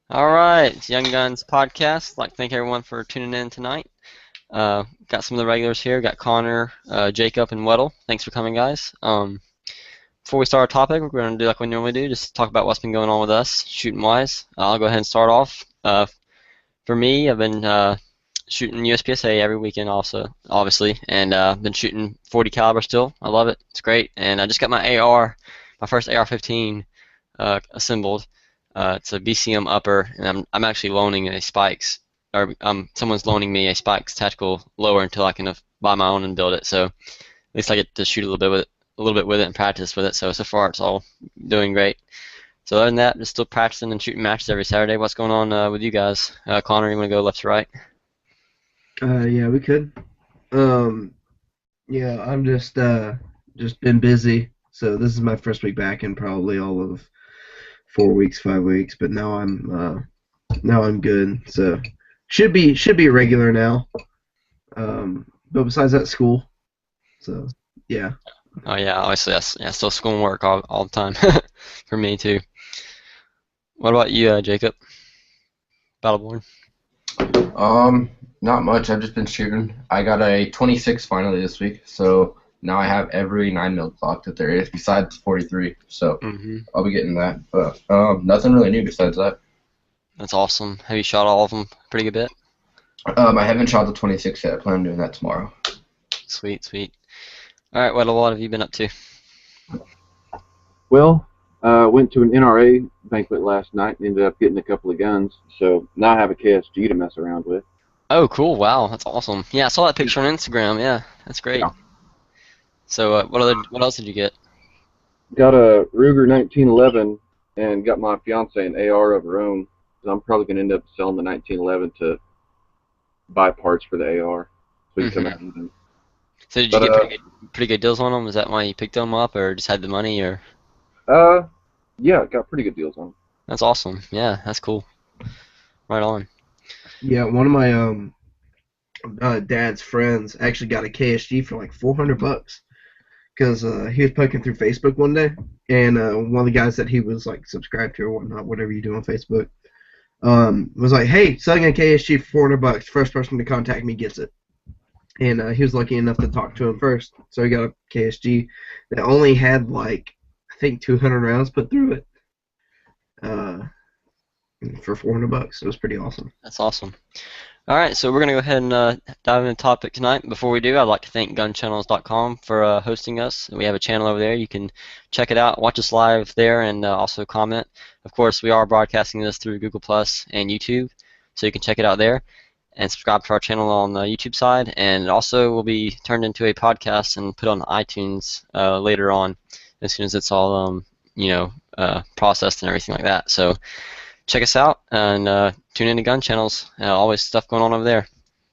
All right, it's Young Guns Podcast. I'd like to thank everyone for tuning in tonight. Got some of the regulars here. Got Connor, Jacob, and Weddle. Thanks for coming, guys. Before we start our topic, we're going to do like we normally do, just talk about what's been going on with us, shooting wise. I'll go ahead and start off. For me, I've been shooting USPSA every weekend, also, obviously, and been shooting 40 caliber still. I love it. It's great. And I just got my AR, my first AR-15 assembled. It's a BCM upper, and I'm actually loaning a Spikes, or someone's loaning me a Spikes tactical lower until I can buy my own and build it. So at least I get to shoot a little bit with it and practice with it. So far it's all doing great. So other than that, just still practicing and shooting matches every Saturday. What's going on with you guys? Connor, you want to go left to right? Yeah, we could. Um, yeah, I'm just been busy. So this is my first week back in probably all of 4 weeks, 5 weeks. But now I'm good. So should be regular now. But besides that, school. So yeah. Oh yeah, obviously that's yeah, still school and work all the time for me too. What about you, Jacob? Battleborn. Not much. I've just been shooting. I got a 26 finally this week, so now I have every 9 mil clock that there is besides 43. So Hmm. I'll be getting that. But nothing really new besides that. That's awesome. Have you shot all of them pretty good bit? I haven't shot the 26 yet. I plan on doing that tomorrow. Sweet, sweet. All right, what have you been up to? Well, went to an NRA banquet last night and ended up getting a couple of guns. So now I have a KSG to mess around with. Oh, cool. Wow, that's awesome. Yeah, I saw that picture on Instagram. Yeah, that's great. Yeah. So, what else did you get? Got a Ruger 1911 and got my fiance an AR of her own. So I'm probably going to end up selling the 1911 to buy parts for the AR. So we can come Hmm. out even. So, did you But get pretty good deals on them? Is that why you picked them up, or just had the money, or? uh, yeah, got pretty good deals on 'em. That's awesome. Yeah, that's cool. Right on. Yeah, one of my dad's friends actually got a KSG for like $400 because he was poking through Facebook one day, and one of the guys that he was like subscribed to or whatnot, whatever you do on Facebook, was like, "Hey, selling a KSG for $400. First person to contact me gets it." And he was lucky enough to talk to him first, so he got a KSG that only had like I think 200 rounds put through it uh, for $400. It was pretty awesome. That's awesome. All right, so we're gonna go ahead and dive into the topic tonight. Before we do, I'd like to thank gunchannels.com for hosting us. We have a channel over there. You can check it out, watch us live there, and also comment. Of course, we are broadcasting this through Google Plus and YouTube, so you can check it out there and subscribe to our channel on the YouTube side. And it also will be turned into a podcast and put on iTunes later on, as soon as it's all processed and everything like that. So check us out and tune into Gun Channels. Always stuff going on over there.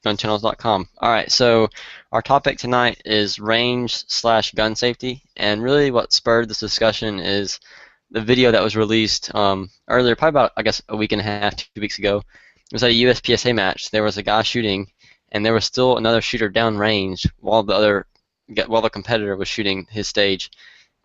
GunChannels.com. All right, so our topic tonight is range slash gun safety, and really what spurred this discussion is the video that was released earlier, probably about I guess a week and a half, 2 weeks ago. It was at a USPSA match. There was a guy shooting, and there was still another shooter down range while the competitor was shooting his stage,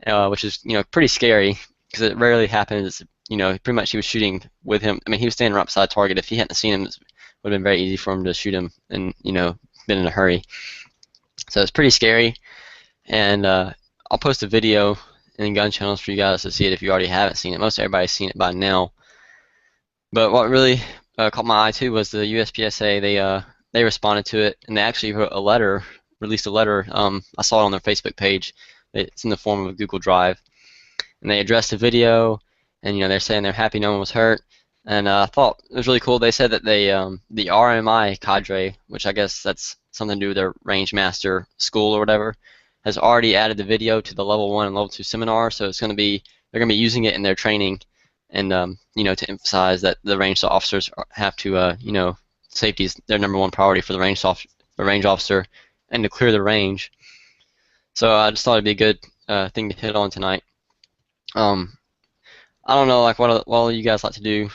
which is pretty scary because it rarely happens. Pretty much he was shooting with him. I mean, he was standing right beside target. If he hadn't seen him, it would have been very easy for him to shoot him and, been in a hurry. So it's pretty scary. And I'll post a video in gun channels for you guys to see it if you already haven't seen it. Most everybody's seen it by now. But what really caught my eye too was the USPSA. They responded to it, and they actually released a letter. I saw it on their Facebook page. It's in the form of a Google Drive, and they addressed the video, and they're saying they're happy no one was hurt. And I thought it was really cool. They said that the RMI cadre, which I guess that's something to do with their range master school or whatever, has already added the video to the level 1 and level 2 seminar. So they're gonna be using it in their training, and to emphasize that the range officers have to safety is their number one priority for the range officer, and to clear the range. So I just thought it'd be a good thing to hit on tonight. Um, I don't know, like what do you guys like to do?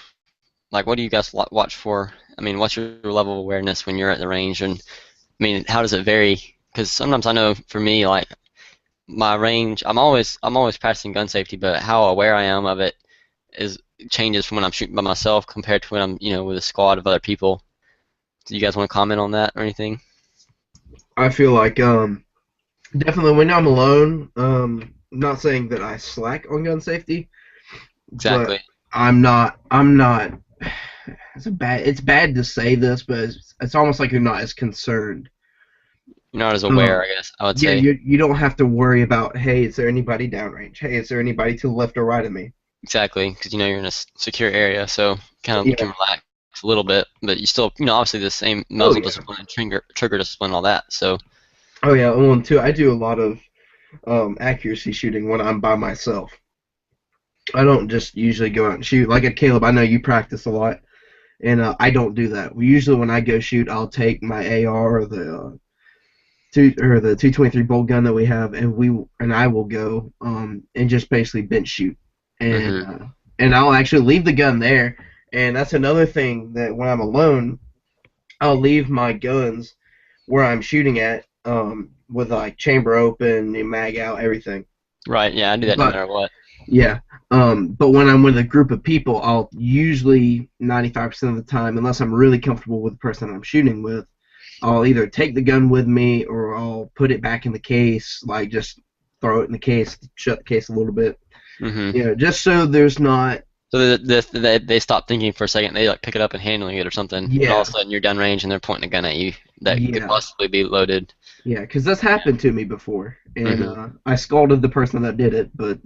Like, what do you guys watch for? I mean, what's your level of awareness when you're at the range? And I mean, how does it vary? Because sometimes I know for me, like my range, I'm always practicing gun safety, but how aware I am of it is changes from when I'm shooting by myself compared to when I'm, with a squad of other people. Do you guys want to comment on that or anything? I feel like definitely when I'm alone, not saying that I slack on gun safety, but Exactly. I'm not. It's bad to say this, but it's almost like you're not as concerned. You're not as aware, Um, I guess I would yeah, say. you don't have to worry about, hey, is there anybody downrange? Hey, is there anybody to the left or right of me? Exactly, because you're in a secure area, so kind of Yeah. can relax a little bit, but you still, obviously the same Oh muzzle yeah. discipline and trigger discipline, all that. So, Oh yeah. Well, and two, I do a lot of accuracy shooting when I'm by myself. I don't just usually go out and shoot. Like at Caleb, I know you practice a lot, and I don't do that. Usually when I go shoot, I'll take my AR or the 223 bolt gun that we have, and I will go and just basically bench shoot, and hmm uh, and I'll actually leave the gun there. And that's another thing that when I'm alone, I'll leave my guns where I'm shooting at, with like chamber open, and mag out, everything. right, yeah, I do that no But matter what. yeah, but when I'm with a group of people, I'll usually 95% of the time, unless I'm really comfortable with the person I'm shooting with, I'll either take the gun with me or I'll put it back in the case, like just throw it in the case, shut the case a little bit, hmm just so there's not. So they stop thinking for a second, they like pick it up and handling it or something, and all Yeah, of a sudden you're downrange and they're pointing a gun at you that could yeah, possibly be loaded. yeah, because that's happened to me before, and hmm I scalded the person that did it, but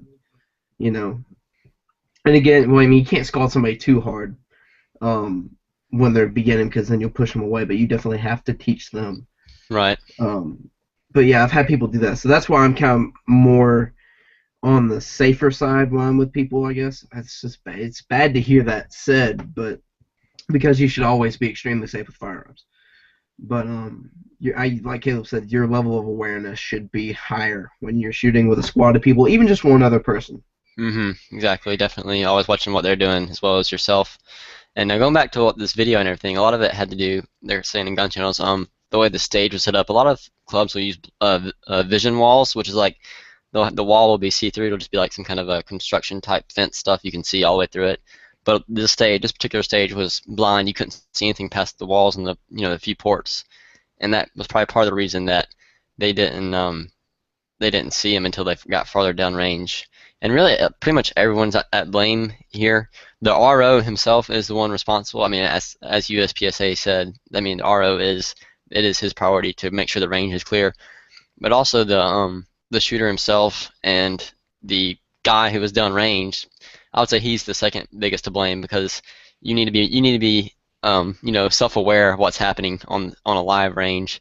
you know, and again, well, I mean, you can't scald somebody too hard, um, when they're beginning, because then you'll push them away, but you definitely have to teach them. Right. Um, but yeah, I've had people do that, so that's why I'm kind of more on the safer side when I'm with people. I guess it's just bad. It's bad to hear that said, but because you should always be extremely safe with firearms. But like Caleb said, your level of awareness should be higher when you're shooting with a squad of people, even just one other person. Exactly, definitely. Always watching what they're doing as well as yourself. And going back to what this video and everything, a lot of it had to do, they're saying in gun channels, the way the stage was set up. A lot of clubs will use vision walls, which is like the wall will be see-through. It'll just be like some kind of a construction type fence stuff. You can see all the way through it. But this particular stage was blind. You couldn't see anything past the walls and the few ports. And that was probably part of the reason that they didn't see him until they got farther down range. And really, pretty much everyone's at blame here. The RO himself is the one responsible. I mean, as USPSA said, I mean, the RO is his priority to make sure the range is clear. But also the shooter himself and the guy who was downrange, I would say he's the second biggest to blame, because you need to be self-aware of what's happening on a live range.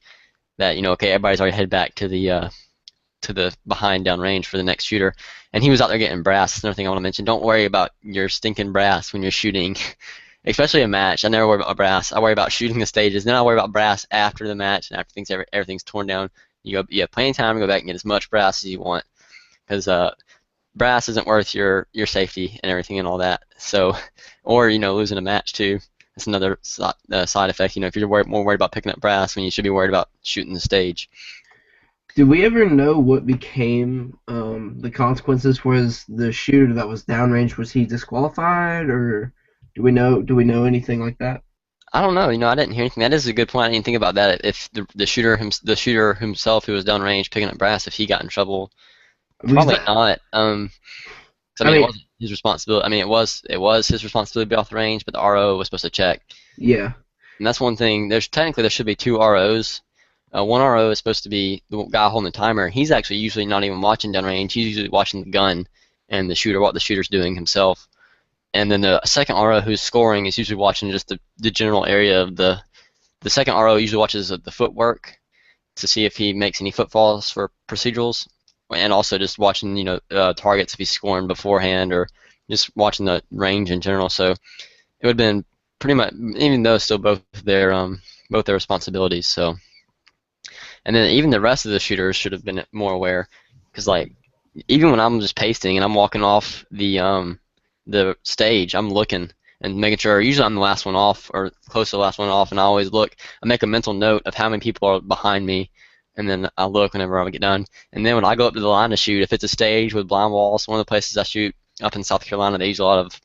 That okay, everybody's already headed back to the behind down range for the next shooter, and he was out there getting brass. That's another thing I want to mention. Don't worry about your stinking brass when you're shooting, especially a match. I never worry about brass. I worry about shooting the stages. Then I worry about brass after the match and after everything's torn down. You have plenty of time to go back and get as much brass as you want, because brass isn't worth your safety and everything and all that. So, or losing a match too. That's another side effect. If you're more worried about picking up brass when you should be worried about shooting the stage. Did we ever know what became the consequences? Was the shooter that was downrange, was he disqualified, or do we know anything like that? I don't know. I didn't hear anything. That is a good point. I didn't think about that. If the shooter himself who was downrange picking up brass, if he got in trouble, Because probably not. 'Cause, I I mean, it mean, wasn't his responsibility. I mean, it was his responsibility to be off the range, but the RO was supposed to check. yeah, And that's one thing. There should be two ROs. One RO is supposed to be the guy holding the timer. He's actually usually not even watching downrange. He's usually watching the gun and what the shooter's doing himself. And then the second RO who's scoring is usually watching just the general area of the second RO usually watches the footwork to see if he makes any footfalls for procedurals, and also just watching targets if he's scoring beforehand, or just watching the range in general. So it would have been pretty much, even though still both their responsibilities. So, and then even the rest of the shooters should have been more aware, because like even when I'm just pasting and I'm walking off the stage, I'm looking and making sure. Usually I'm the last one off or close to the last one off, and I always look. I make a mental note of how many people are behind me, and then I look whenever I get done. And then when I go up to the line to shoot, if it's a stage with blind walls, one of the places I shoot up in South Carolina, they use a lot of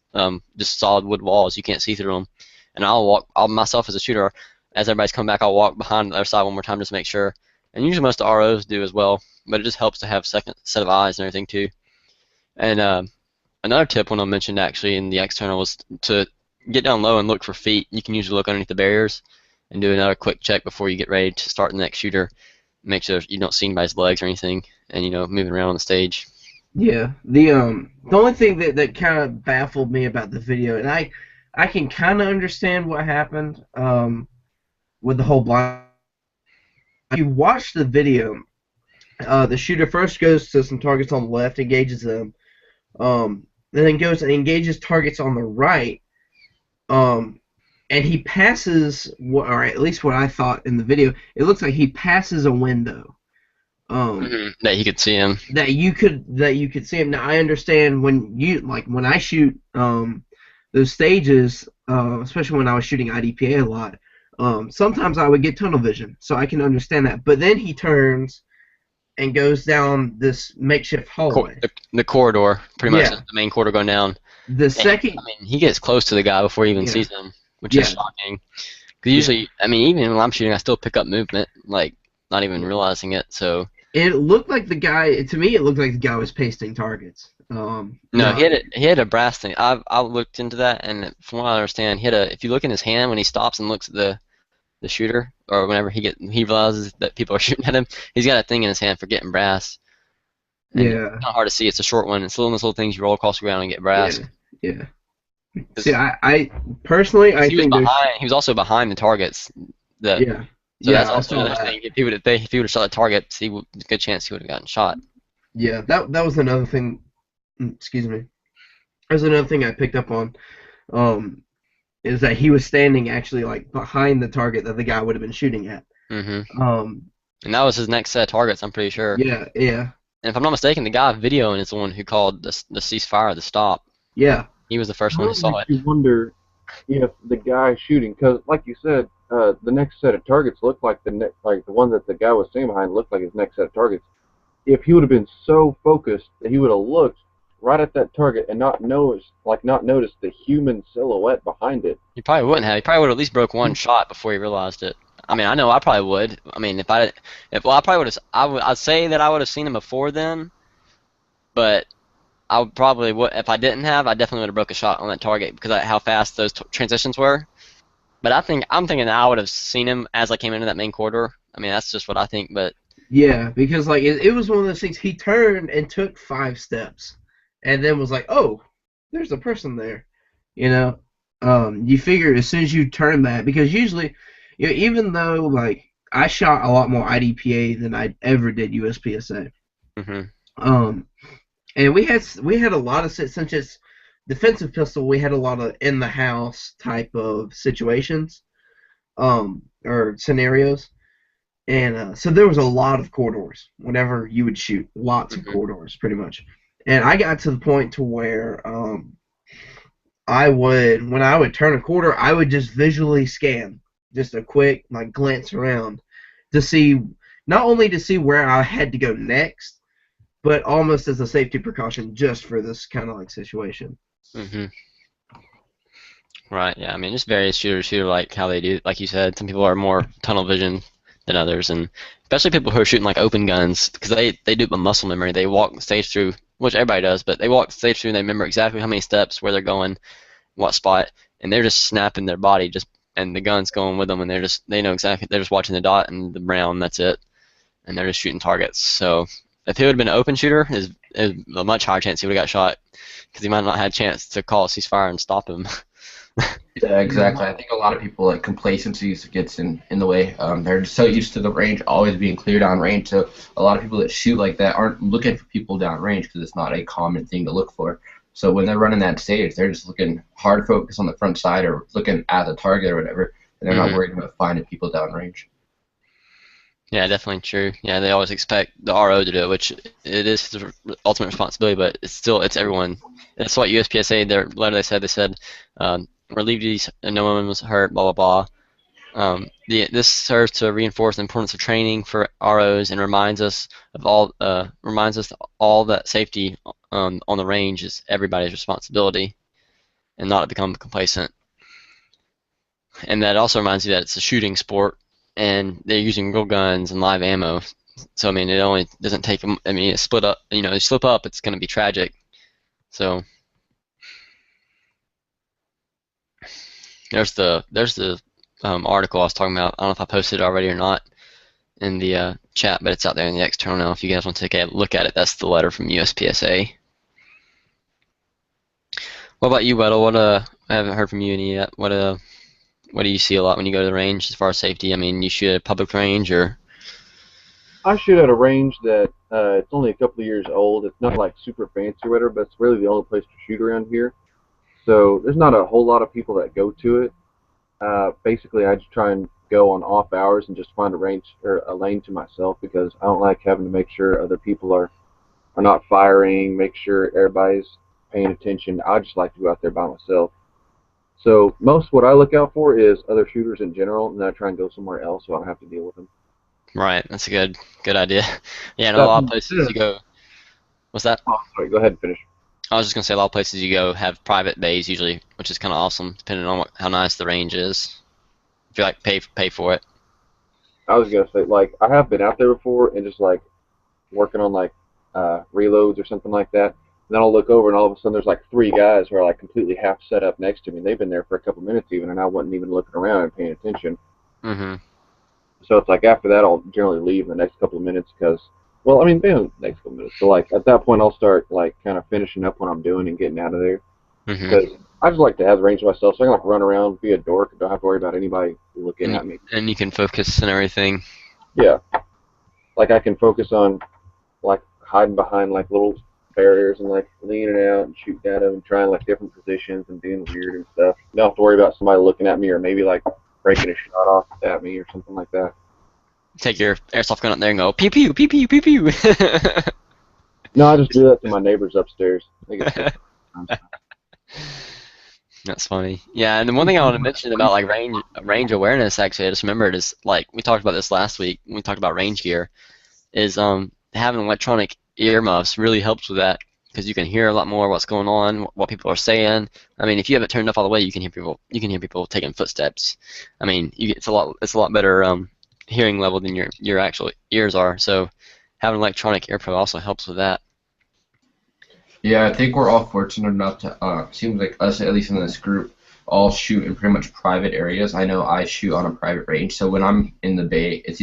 just solid wood walls. You can't see through them. And I'll myself as a shooter, as everybody's coming back, I'll walk behind the other side one more time just to make sure. And usually most of the ROs do as well, but it just helps to have second set of eyes and everything too. And another tip when I mentioned actually in the external was to get down low and look for feet. You can usually look underneath the barriers and do another quick check before you get ready to start the next shooter. Make sure you don't see anybody's legs or anything, and moving around on the stage. Yeah. The only thing that kind of baffled me about the video, and I can kind of understand what happened with the whole blind. If you watch the video, the shooter first goes to some targets on the left, engages them, and then goes and engages targets on the right, and he passes, or at least what I thought in the video, it looks like he passes a window. That he could see him. That you could see him. Now I understand when I shoot those stages, especially when I was shooting IDPA a lot. Sometimes I would get tunnel vision, so I can understand that. But then he turns and goes down this makeshift hallway. The corridor, pretty much the main corridor going down. He gets close to the guy before he even sees him, which is shocking. Because usually, even when I'm shooting, I still pick up movement, like not even realizing it. So it looked like the guy. To me, it looked like the guy was pasting targets. No, he had a brass thing. I looked into that, and from what I understand, if you look in his hand when he stops and looks at the shooter, or whenever he realizes that people are shooting at him, he's got a thing in his hand for getting brass. And it's kind of hard to see. It's a short one. It's one of those little things you roll across the ground and get brass. Yeah. See, I personally, I think he was also behind the targets. So that's also another thing. If he would have shot the target, good chance he would have gotten shot. Yeah, that was another thing. Excuse me. There's another thing I picked up on. Is that he was standing actually like behind the target that the guy would have been shooting at. And that was his next set of targets, I'm pretty sure. Yeah. And if I'm not mistaken, the guy videoing is the one who called the ceasefire, the stop. Yeah. He was the first one who saw it. You wonder if the guy shooting, because like you said, the next set of targets looked like the one that the guy was standing behind looked like his next set of targets. If he would have been so focused that he would have looked right at that target and not noticed the human silhouette behind it. He probably wouldn't have. He probably would have at least broke one shot before he realized it. I know I probably would. I probably would have. I'd say that I would have seen him before then, but I probably would. If I didn't have, I definitely would have broke a shot on that target because of how fast those transitions were. But I'm thinking that I would have seen him as I came into that main corridor. That's just what I think. But yeah, because it was one of those things. He turned and took 5 steps. And then was like, oh, there's a person there, You figure as soon as you turn that, because usually, even though like I shot a lot more IDPA than I ever did USPSA, and we had a lot of, since it's defensive pistol, we had a lot of in the house type of situations, or scenarios, and so there was a lot of corridors whenever you would shoot, lots of corridors, pretty much. And I got to the point to where when I would turn a corner, I would just visually scan, just a quick glance around to see, not only to see where I had to go next, but almost as a safety precaution just for this kind of situation. Right, yeah, just various shooters who like how they do, like you said, some people are more tunnel vision than others, and especially people who are shooting like open guns, because they do a muscle memory. They walk the stage through, which everybody does, but they walk the stage through and they remember exactly how many steps, where they're going, what spot, and they're just snapping their body, and the gun's going with them, and they know exactly, they're just watching the dot and the brown, that's it, and they're just shooting targets. So if he would have been an open shooter, is a much higher chance he would have got shot, because he might not have had a chance to call a ceasefire and stop him. Yeah, exactly. I think a lot of people, complacency gets in the way. They're just so used to the range always being clear down range, so a lot of people that shoot like that aren't looking for people down range because it's not a common thing to look for. So when they're running that stage, they're just looking hard focus on the front side or looking at the target or whatever, and they're not worried about finding people down range. Yeah, definitely true. Yeah, they always expect the RO to do it, which it is the ultimate responsibility, but it's everyone. That's what USPSA, their letter they said, relieved these, and no one was hurt, blah, blah, blah. This serves to reinforce the importance of training for ROs and reminds us all that safety on the range is everybody's responsibility. and not become complacent. And that also reminds you that it's a shooting sport, and they're using real guns and live ammo. So I mean, it only doesn't take them. I mean, it's split up. You know, you slip up, it's going to be tragic. So there's the article I was talking about. I don't know if I posted it already or not in the chat, but it's out there in the external now. If you guys want to take a look at it, that's the letter from USPSA. What about you, Weddle? I haven't heard from you any yet. What do you see a lot when you go to the range as far as safety? I mean, you shoot at a public range or? I shoot at a range that it's only a couple of years old. It's not like super fancy or whatever, but it's really the only place to shoot around here. So there's not a whole lot of people that go to it. Basically, I just try and go on off hours and just find a range or a lane to myself because I don't like having to make sure other people are not firing, make sure everybody's paying attention. I just like to go out there by myself. So most what I look out for is other shooters in general, and then I try and go somewhere else so I don't have to deal with them. Right, that's a good idea. Yeah, and a lot of places you go. What's that? Oh, sorry, go ahead and finish. I was just gonna say a lot of places you go have private bays usually, which is kind of awesome, depending on how nice the range is. If you like pay for it. I was gonna say, like, I have been out there before and just like working on like reloads or something like that. And then I'll look over and all of a sudden there's like 3 guys who are like completely half set up next to me. And they've been there for a couple minutes even, and I wasn't even looking around and paying attention. Mm-hmm. So it's like after that I'll generally leave in the next couple of minutes because, well, I mean, the next couple of minutes. So like at that point I'll start like kind of finishing up what I'm doing and getting out of there. Mm-hmm. Because I just like to have the range to myself, so I can like run around, be a dork, and don't have to worry about anybody looking at me. And you can focus and everything. Yeah, like I can focus on like hiding behind like little barriers and like leaning out and shooting at them and trying like different positions and doing weird and stuff. You don't have to worry about somebody looking at me or maybe like breaking a shot off at me or something like that. Take your airsoft gun up there and go pew pew pew pew pew pew. No, I just do that to my neighbors upstairs. They get That's funny. Yeah, and the one thing I want to mention about like range awareness, actually, I just remembered is like we talked about this last week when we talked about range gear, is having electronic earmuffs really helps with that because you can hear a lot more what's going on, what people are saying. I mean, if you have it turned up all the way, you can hear people taking footsteps. I mean, it's a lot better hearing level than your actual ears are. So having an electronic ear pro also helps with that. Yeah, I think we're all fortunate enough to, seems like us, at least in this group, all shoot in pretty much private areas. I know I shoot on a private range, so when I'm in the bay, it's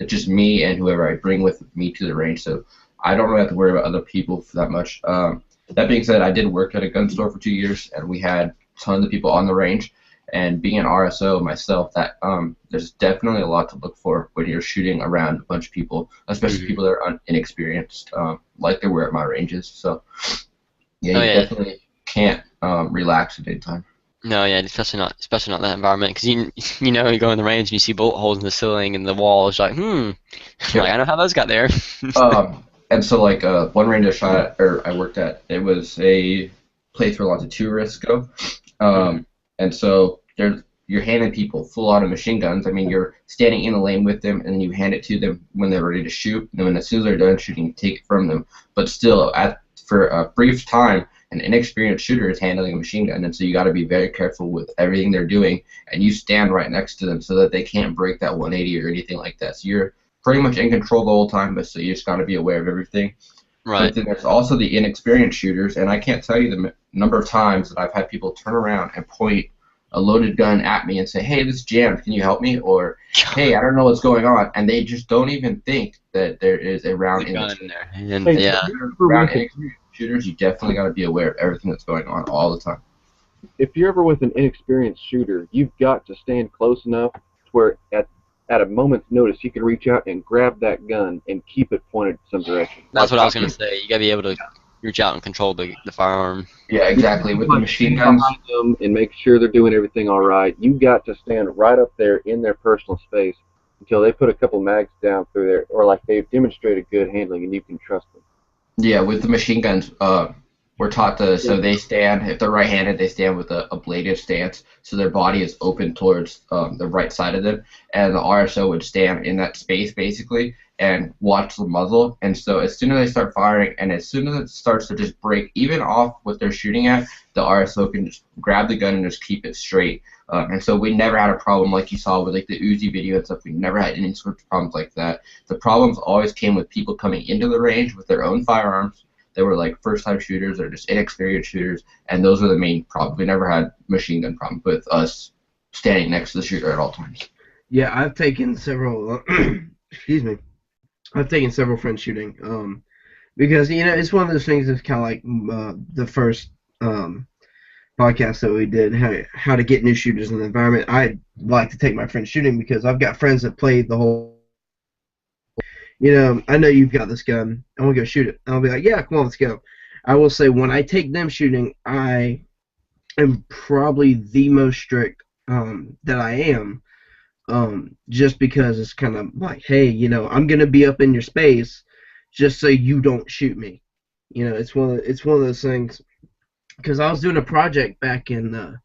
just me and whoever I bring with me to the range, so I don't really have to worry about other people for that much. That being said, I did work at a gun store for 2 years, and we had tons of people on the range, and being an RSO myself, that there's definitely a lot to look for when you're shooting around a bunch of people, especially people that are inexperienced, like they were at my ranges. So yeah, you definitely can't relax at any time. No, yeah, especially not that environment because you know you go in the range and you see bullet holes in the ceiling and the walls. You're like like, I know how those got there. And so like one range I worked at, it was a place where lots of tourists go. And so you're handing people full auto machine guns. I mean, you're standing in the lane with them, and then you hand it to them when they're ready to shoot. And then as soon as they're done shooting, you take it from them. But still, for a brief time, an inexperienced shooter is handling a machine gun, and so you got to be very careful with everything they're doing. And you stand right next to them so that they can't break that 180 or anything like that. So you're pretty much in control the whole time, but so you just got to be aware of everything. Right. But then there's also the inexperienced shooters, and I can't tell you the number of times that I've had people turn around and point a loaded gun at me and say, "Hey, this jammed. Can you help me?" Or, "Hey, I don't know what's going on," and they just don't even think that there is a round in there. And around inexperienced shooters, you definitely got to be aware of everything that's going on all the time. If you're ever with an inexperienced shooter, you've got to stand close enough to where at a moment's notice you can reach out and grab that gun and keep it pointed some direction. That's what I was going to say. You got to be able to reach out and control the firearm. Yeah, exactly. With the machine guns, them and make sure they're doing everything all right. You got to stand right up there in their personal space until they put a couple mags down through there, or like they've demonstrated good handling and you can trust them. Yeah, with the machine guns, we're taught so they stand, if they're right-handed, they stand with a ablative stance, so their body is open towards the right side of them, and the RSO would stand in that space, basically, and watch the muzzle. And so as soon as they start firing, and as soon as it starts to just break even off what they're shooting at, the RSO can just grab the gun and just keep it straight. And so we never had a problem like you saw with like the Uzi video and stuff. We never had any sort of problems like that. The problems always came with people coming into the range with their own firearms. They were like first-time shooters or just inexperienced shooters, and those were the main problems. We never had machine gun problems with us standing next to the shooter at all times. Yeah, I've taken several. Excuse me. I've taken several friends shooting. Because it's one of those things that's kind of like the first podcast that we did, how to get new shooters in the environment. I like to take my friends shooting because I've got friends that play the whole. I know you've got this gun. I want to go shoot it. And I'll be like, yeah, come on, let's go. I will say when I take them shooting, I am probably the most strict that I am. Just because it's kind of like, hey, I'm gonna be up in your space, just so you don't shoot me. It's one of those things. Because I was doing a project back in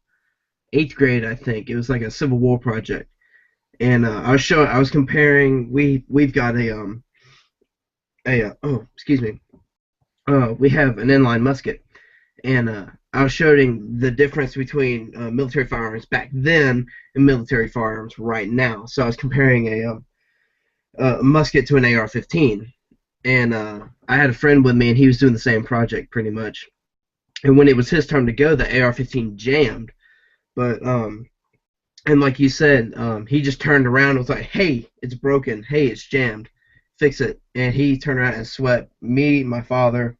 8th grade, I think it was like a Civil War project, and I was comparing. We've got excuse me. We have an inline musket, and I was showing the difference between military firearms back then and military firearms right now. So I was comparing a musket to an AR-15, and I had a friend with me, and he was doing the same project pretty much. And when it was his turn to go, the AR-15 jammed. But and like you said, he just turned around and was like, "Hey, it's broken. Hey, it's jammed. Fix it." And he turned around and swept me, my father,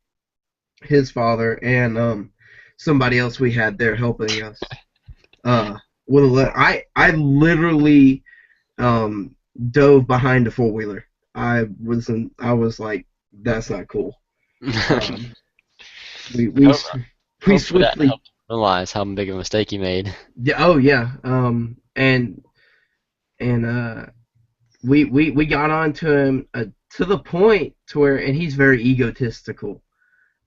his father, and somebody else we had there helping us. I literally dove behind a four-wheeler. I was like, that's not cool. We Hopefully that swiftly. helped realize how big of a mistake you made. Yeah, oh yeah. And we got on to him to the point to where, and he's very egotistical,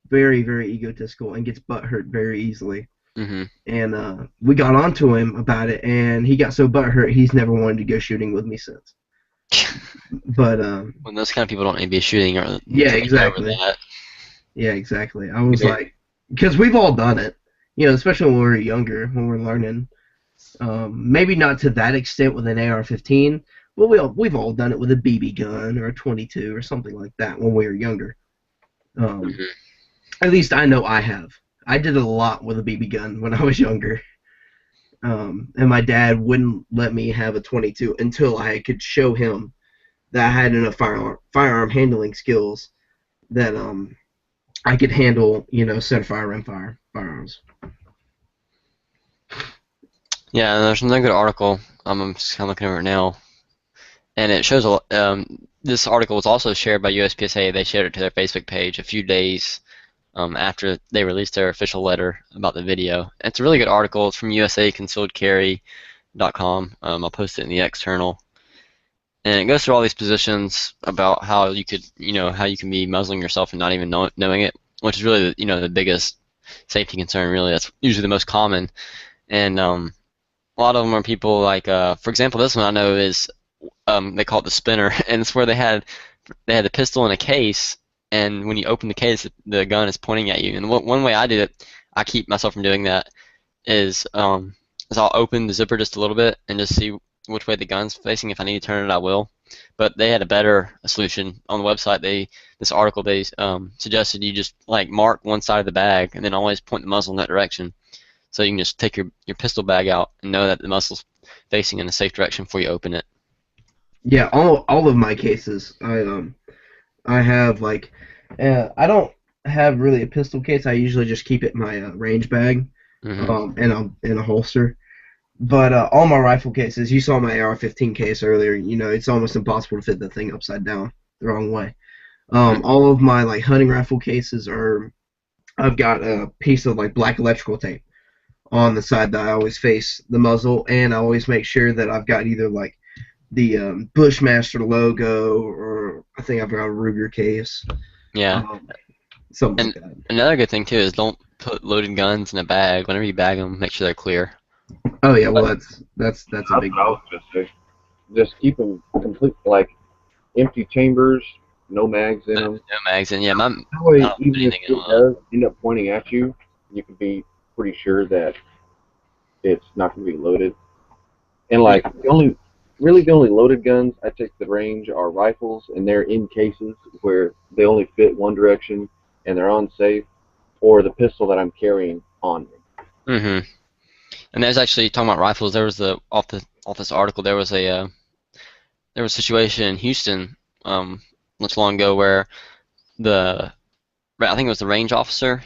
very very egotistical, and gets butthurt very easily. Mm-hmm. And we got on to him about it, and he got so butthurt he's never wanted to go shooting with me since. But when those kind of people don't need to be shooting, or yeah, exactly. Yeah, exactly. I was like, because we've all done it, especially when we're younger, when we're learning. Maybe not to that extent with an AR-15, but we've all done it with a BB gun or a 22 or something like that when we were younger. At least I know I have. I did a lot with a BB gun when I was younger. And my dad wouldn't let me have a 22 until I could show him that I had enough firearm handling skills that I could handle, centerfire, rimfire firearms. Yeah, there's another good article. I'm just kind of looking over it now, and it shows this article was also shared by USPSA. They shared it to their Facebook page a few days after they released their official letter about the video. It's a really good article. It's from USAconcealedcarry.com. I'll post it in the external, and it goes through all these positions about how you could, how you can be muzzling yourself and not even knowing it, which is really, the biggest safety concern. Really, that's usually the most common, and a lot of them are people like, for example, this one I know is, they call it the spinner, and it's where they had the pistol in a case, and when you open the case, the gun is pointing at you. And one way I do it, I keep myself from doing that, is I'll open the zipper just a little bit and just see which way the gun's facing. If I need to turn it, I will. But they had a better solution on the website. This article, they suggested you just like mark one side of the bag and then always point the muzzle in that direction. So you can just take your pistol bag out and know that the muzzle's facing in a safe direction before you open it. Yeah, all of my cases, I have like, I don't have really a pistol case. I usually just keep it in my range bag, and in a holster. But all my rifle cases, you saw my AR-15 case earlier. It's almost impossible to fit the thing upside down the wrong way. All of my like hunting rifle cases I've got a piece of like black electrical tape on the side that I always face the muzzle, and I always make sure that I've got either like the Bushmaster logo, or I think I've got a Ruger case. Yeah. Something like that. Another good thing too is don't put loaded guns in a bag. Whenever you bag them, make sure they're clear. Oh yeah, well that's a big what I was gonna say. Just keep them complete, like empty chambers, no mags in them. No mags, and yeah, I That way, don't put even if anything in it does end up pointing at you, you can be pretty sure that it's not going to be loaded. And like the only loaded guns I take to the range are rifles, and they're in cases where they only fit one direction and they're unsafe, or the pistol that I'm carrying on me. Mm-hmm. And there's actually talking about rifles. There was off this article. There was a situation in Houston, not too long ago where I think it was the range officer.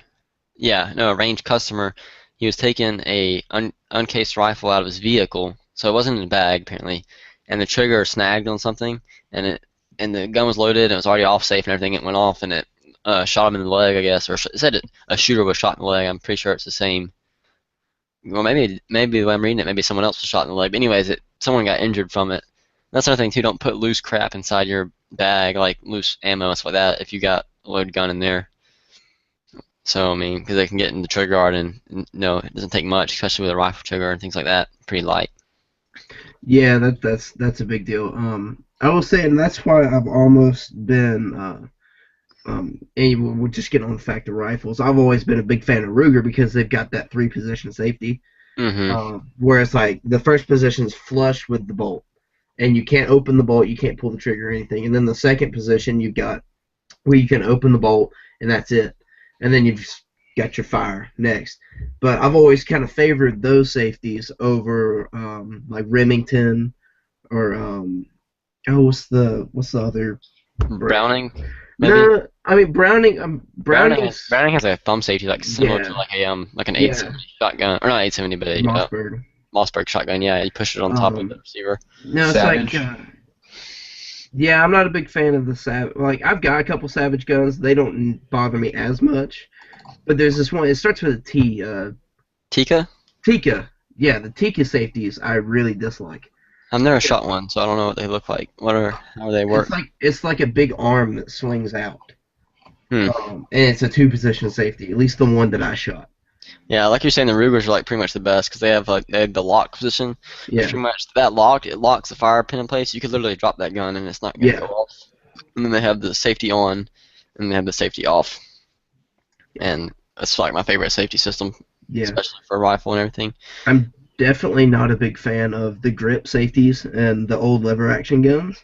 Yeah, no, a range customer. He was taking a uncased rifle out of his vehicle, so it wasn't in a bag apparently, and the trigger snagged on something, and the gun was loaded and it was already off safe and everything. It went off and it shot him in the leg, I guess, or it said a shooter was shot in the leg. I'm pretty sure it's the same. Well, maybe the way I'm reading it, maybe someone else was shot in the leg. But anyways, someone got injured from it. That's another thing too. Don't put loose crap inside your bag, like loose ammo and stuff like that. If you got a loaded gun in there. So I mean, because they can get in the trigger guard, and no, it doesn't take much, especially with a rifle trigger and things like that. Pretty light. Yeah, that's a big deal. I will say, and that's why I've almost been and we'll just get on the fact of rifles. I've always been a big fan of Ruger because they've got that 3-position safety. Where it's like the first position's flush with the bolt, and you can't open the bolt, you can't pull the trigger or anything. And then the second position you've got where you can open the bolt, and that's it. And then you've got your fire next. But I've always kind of favored those safeties over like Remington or what's the other Browning, maybe. No, I mean Browning. Browning has a thumb safety like similar to like an 870 shotgun, or not 870, but a Mossberg. Mossberg shotgun. Yeah, you push it on top of the receiver. No, it's Savage. like yeah, I'm not a big fan of the Savage. Like I've got a couple Savage guns. They don't bother me as much. But there's this one. It starts with a T. Tika? Tika. Yeah, the Tika safeties I really dislike. I've never shot one, so I don't know what they look like. How they work? It's like a big arm that swings out. Hmm. And it's a 2-position safety. At least the one that I shot. Yeah, like you're saying, the Rugers are like pretty much the best because they have the lock position. Yeah. Pretty much that lock, it locks the fire pin in place. You could literally drop that gun and it's not gonna go off. And then they have the safety on, and they have the safety off. And that's like my favorite safety system, especially for a rifle and everything. I'm definitely not a big fan of the grip safeties and the old lever action guns.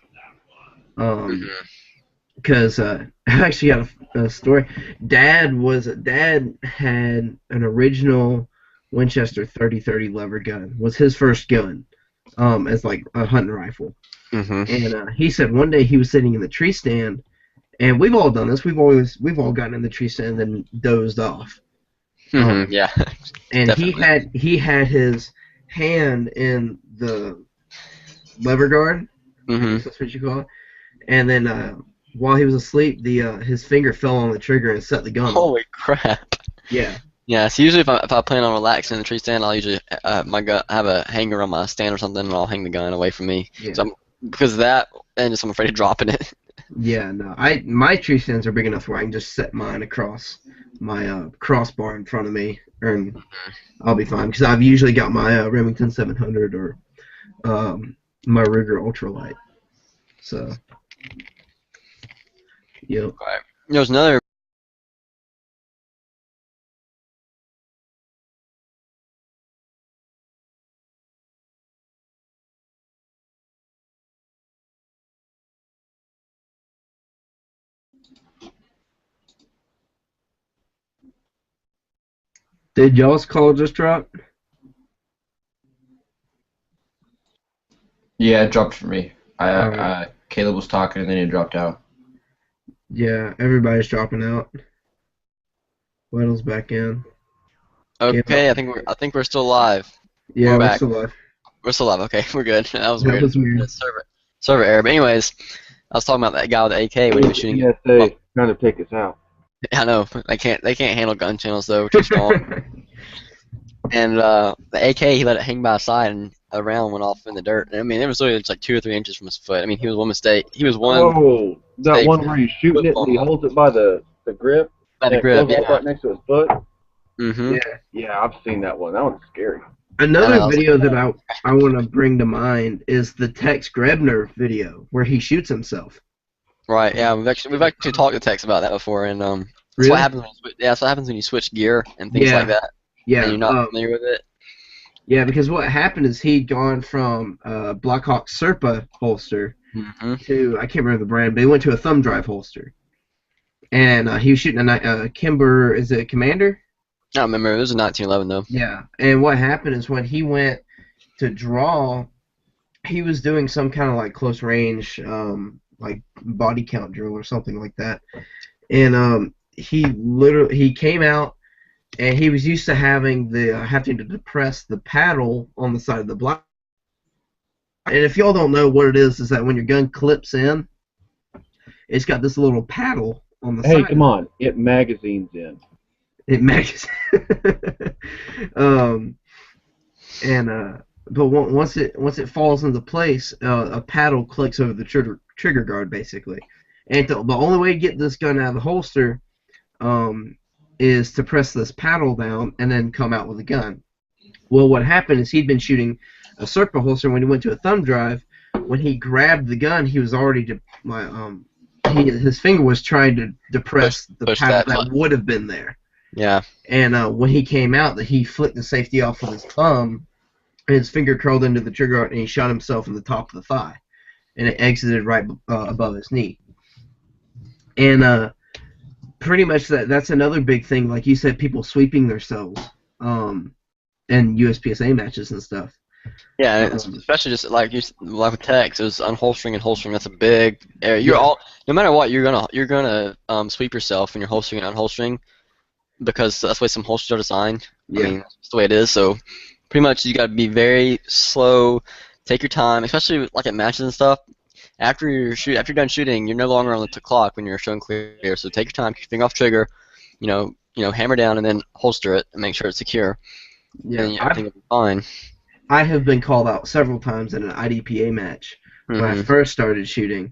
Because I actually got a story. Dad had an original Winchester 30-30 lever gun. Was his first gun, as like a hunting rifle. And he said one day he was sitting in the tree stand, and we've all done this. We've all gotten in the tree stand and then dozed off. Yeah. And definitely. he had his hand in the lever guard. That's what you call it. And then while he was asleep, his finger fell on the trigger and set the gun off. Holy crap. Yeah. Yeah, so usually if I plan on relaxing in the tree stand, I'll usually have a hanger on my stand or something, and I'll hang the gun away from me. Yeah. So because of that, and just I'm afraid of dropping it. Yeah, no. My tree stands are big enough where I can just set mine across my crossbar in front of me, and I'll be fine. Because I've usually got my Remington 700 or my Ruger Ultralight. So, yep. Right. There's another. Did y'all's call just drop? Yeah, it dropped for me. Alright. Caleb was talking and then it dropped out. Yeah, everybody's dropping out. Weddle's back in. Okay, I think we're still live. Yeah, We're we're back. still live. We're still live. Okay, we're good. That was That weird. was weird. The server error. But anyways, I was talking about that guy with the AK when he was shooting. NSA trying to take us out. I know they can't handle gun channels though. We're too strong. And the AK, he let it hang by his side, and a round went off in the dirt. And, I mean, it was literally just like 2 or 3 inches from his foot. I mean, he was one mistake. He was one. Oh, that mistake one where he's shooting it and he holds it by the grip. by the and it grip. goes up right next to his foot. Mm-hmm. Yeah, I've seen that one. That one's scary. Another video that I want to bring to mind is the Tex Grebner video where he shoots himself. Right. Yeah. We've actually talked to Tex about that before, and that's what Really? happens. Yeah, that's what happens when you switch gear and things like Yeah, that, and yeah, you're not familiar with it. yeah. Because what happened is he'd gone from Blackhawk Serpa holster Hmm. to, I can't remember the brand, but he went to a thumb drive holster, and he was shooting a Kimber. Is it Commander? I don't remember. It was in 1911 though. Yeah. And what happened is when he went to draw, he was doing some kind of like close range, like body count drill or something like that. And he came out and he was used to having having to depress the paddle on the side of the block. And if y'all don't know what it is that when your gun clips in, it's got this little paddle on the Hey, side. come on. It magazines in. It makes. um, and but once it falls into place, a paddle clicks over the trigger guard basically. And the only way to get this gun out of the holster is to press this paddle down and then come out with a gun. Well, what happened is he'd been shooting a Serpa holster when he went to a thumb drive. When he grabbed the gun, he was already his finger was trying to depress the Push paddle that that button. would have been there. Yeah. And when he came out, he flicked the safety off with his thumb, and his finger curled into the trigger, and he shot himself in the top of the thigh, and it exited right above his knee. And pretty much that's another big thing, like you said, people sweeping themselves in USPSA matches and stuff. Yeah, and especially just like like with Tex, it was unholstering and holstering. That's a big area. You're Yeah. all no matter what, you're gonna sweep yourself when you're holstering and unholstering because that's the way some holsters are designed. Yeah. I mean, that's the way it is. So pretty much you got to be very slow, take your time, especially like at matches and stuff. After you're done shooting, you're no longer on the clock when you're showing clear. So take your time, keep your finger off trigger, hammer down and then holster it and make sure it's secure. Yeah, And everything will be fine. I have been called out several times in an IDPA match when I first started shooting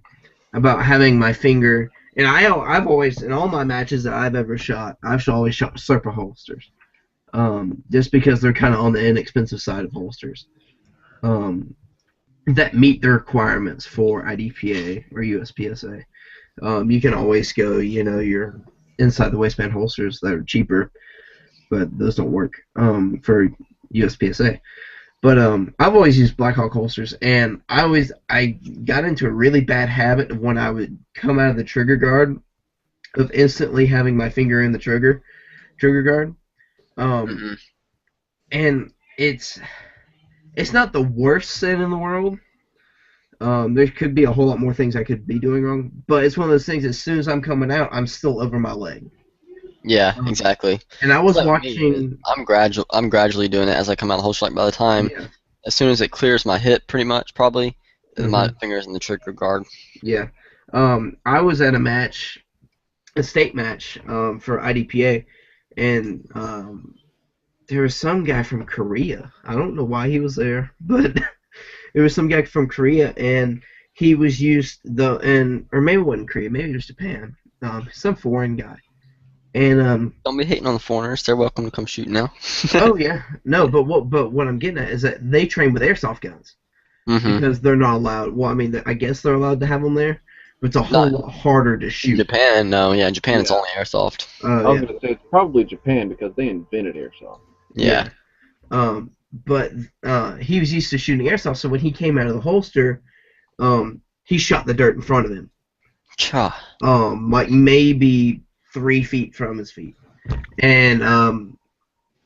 about having my finger. And I've always, in all my matches that I've ever shot, I've always shot Serpa holsters, just because they're kind of on the inexpensive side of holsters that meet the requirements for IDPA or USPSA. You can always go, your inside the waistband holsters that are cheaper, but those don't work for USPSA. But I've always used Blackhawk holsters, and I got into a really bad habit of when I would come out of the trigger guard of instantly having my finger in the trigger guard. And it's not the worst sin in the world. There could be a whole lot more things I could be doing wrong, but it's one of those things. As soon as I'm coming out, I'm still over my leg. Yeah, exactly. And I was Like me, watching. I'm gradually doing it as I come out of the holster. Like by the time, Yeah. as soon as it clears my hip, pretty much probably, my fingers in the trigger guard. Yeah. I was at a state match for IDPA, and there was some guy from Korea. I don't know why he was there, but there was some guy from Korea, and he was or maybe it wasn't Korea, maybe it was Japan, some foreign guy. And Don't be hating on the foreigners. They're welcome to come shoot now. oh yeah, no, but what I'm getting at is that they train with airsoft guns because they're not allowed. Well, I mean, I guess they're allowed to have them there, but it's a whole lot harder to In shoot. Japan, no, yeah, in Japan it's Yeah. only airsoft. I was going to say it's probably Japan because they invented airsoft. Yeah. But he was used to shooting airsoft, so when he came out of the holster, he shot the dirt in front of him. Cha. Like maybe 3 feet from his feet, and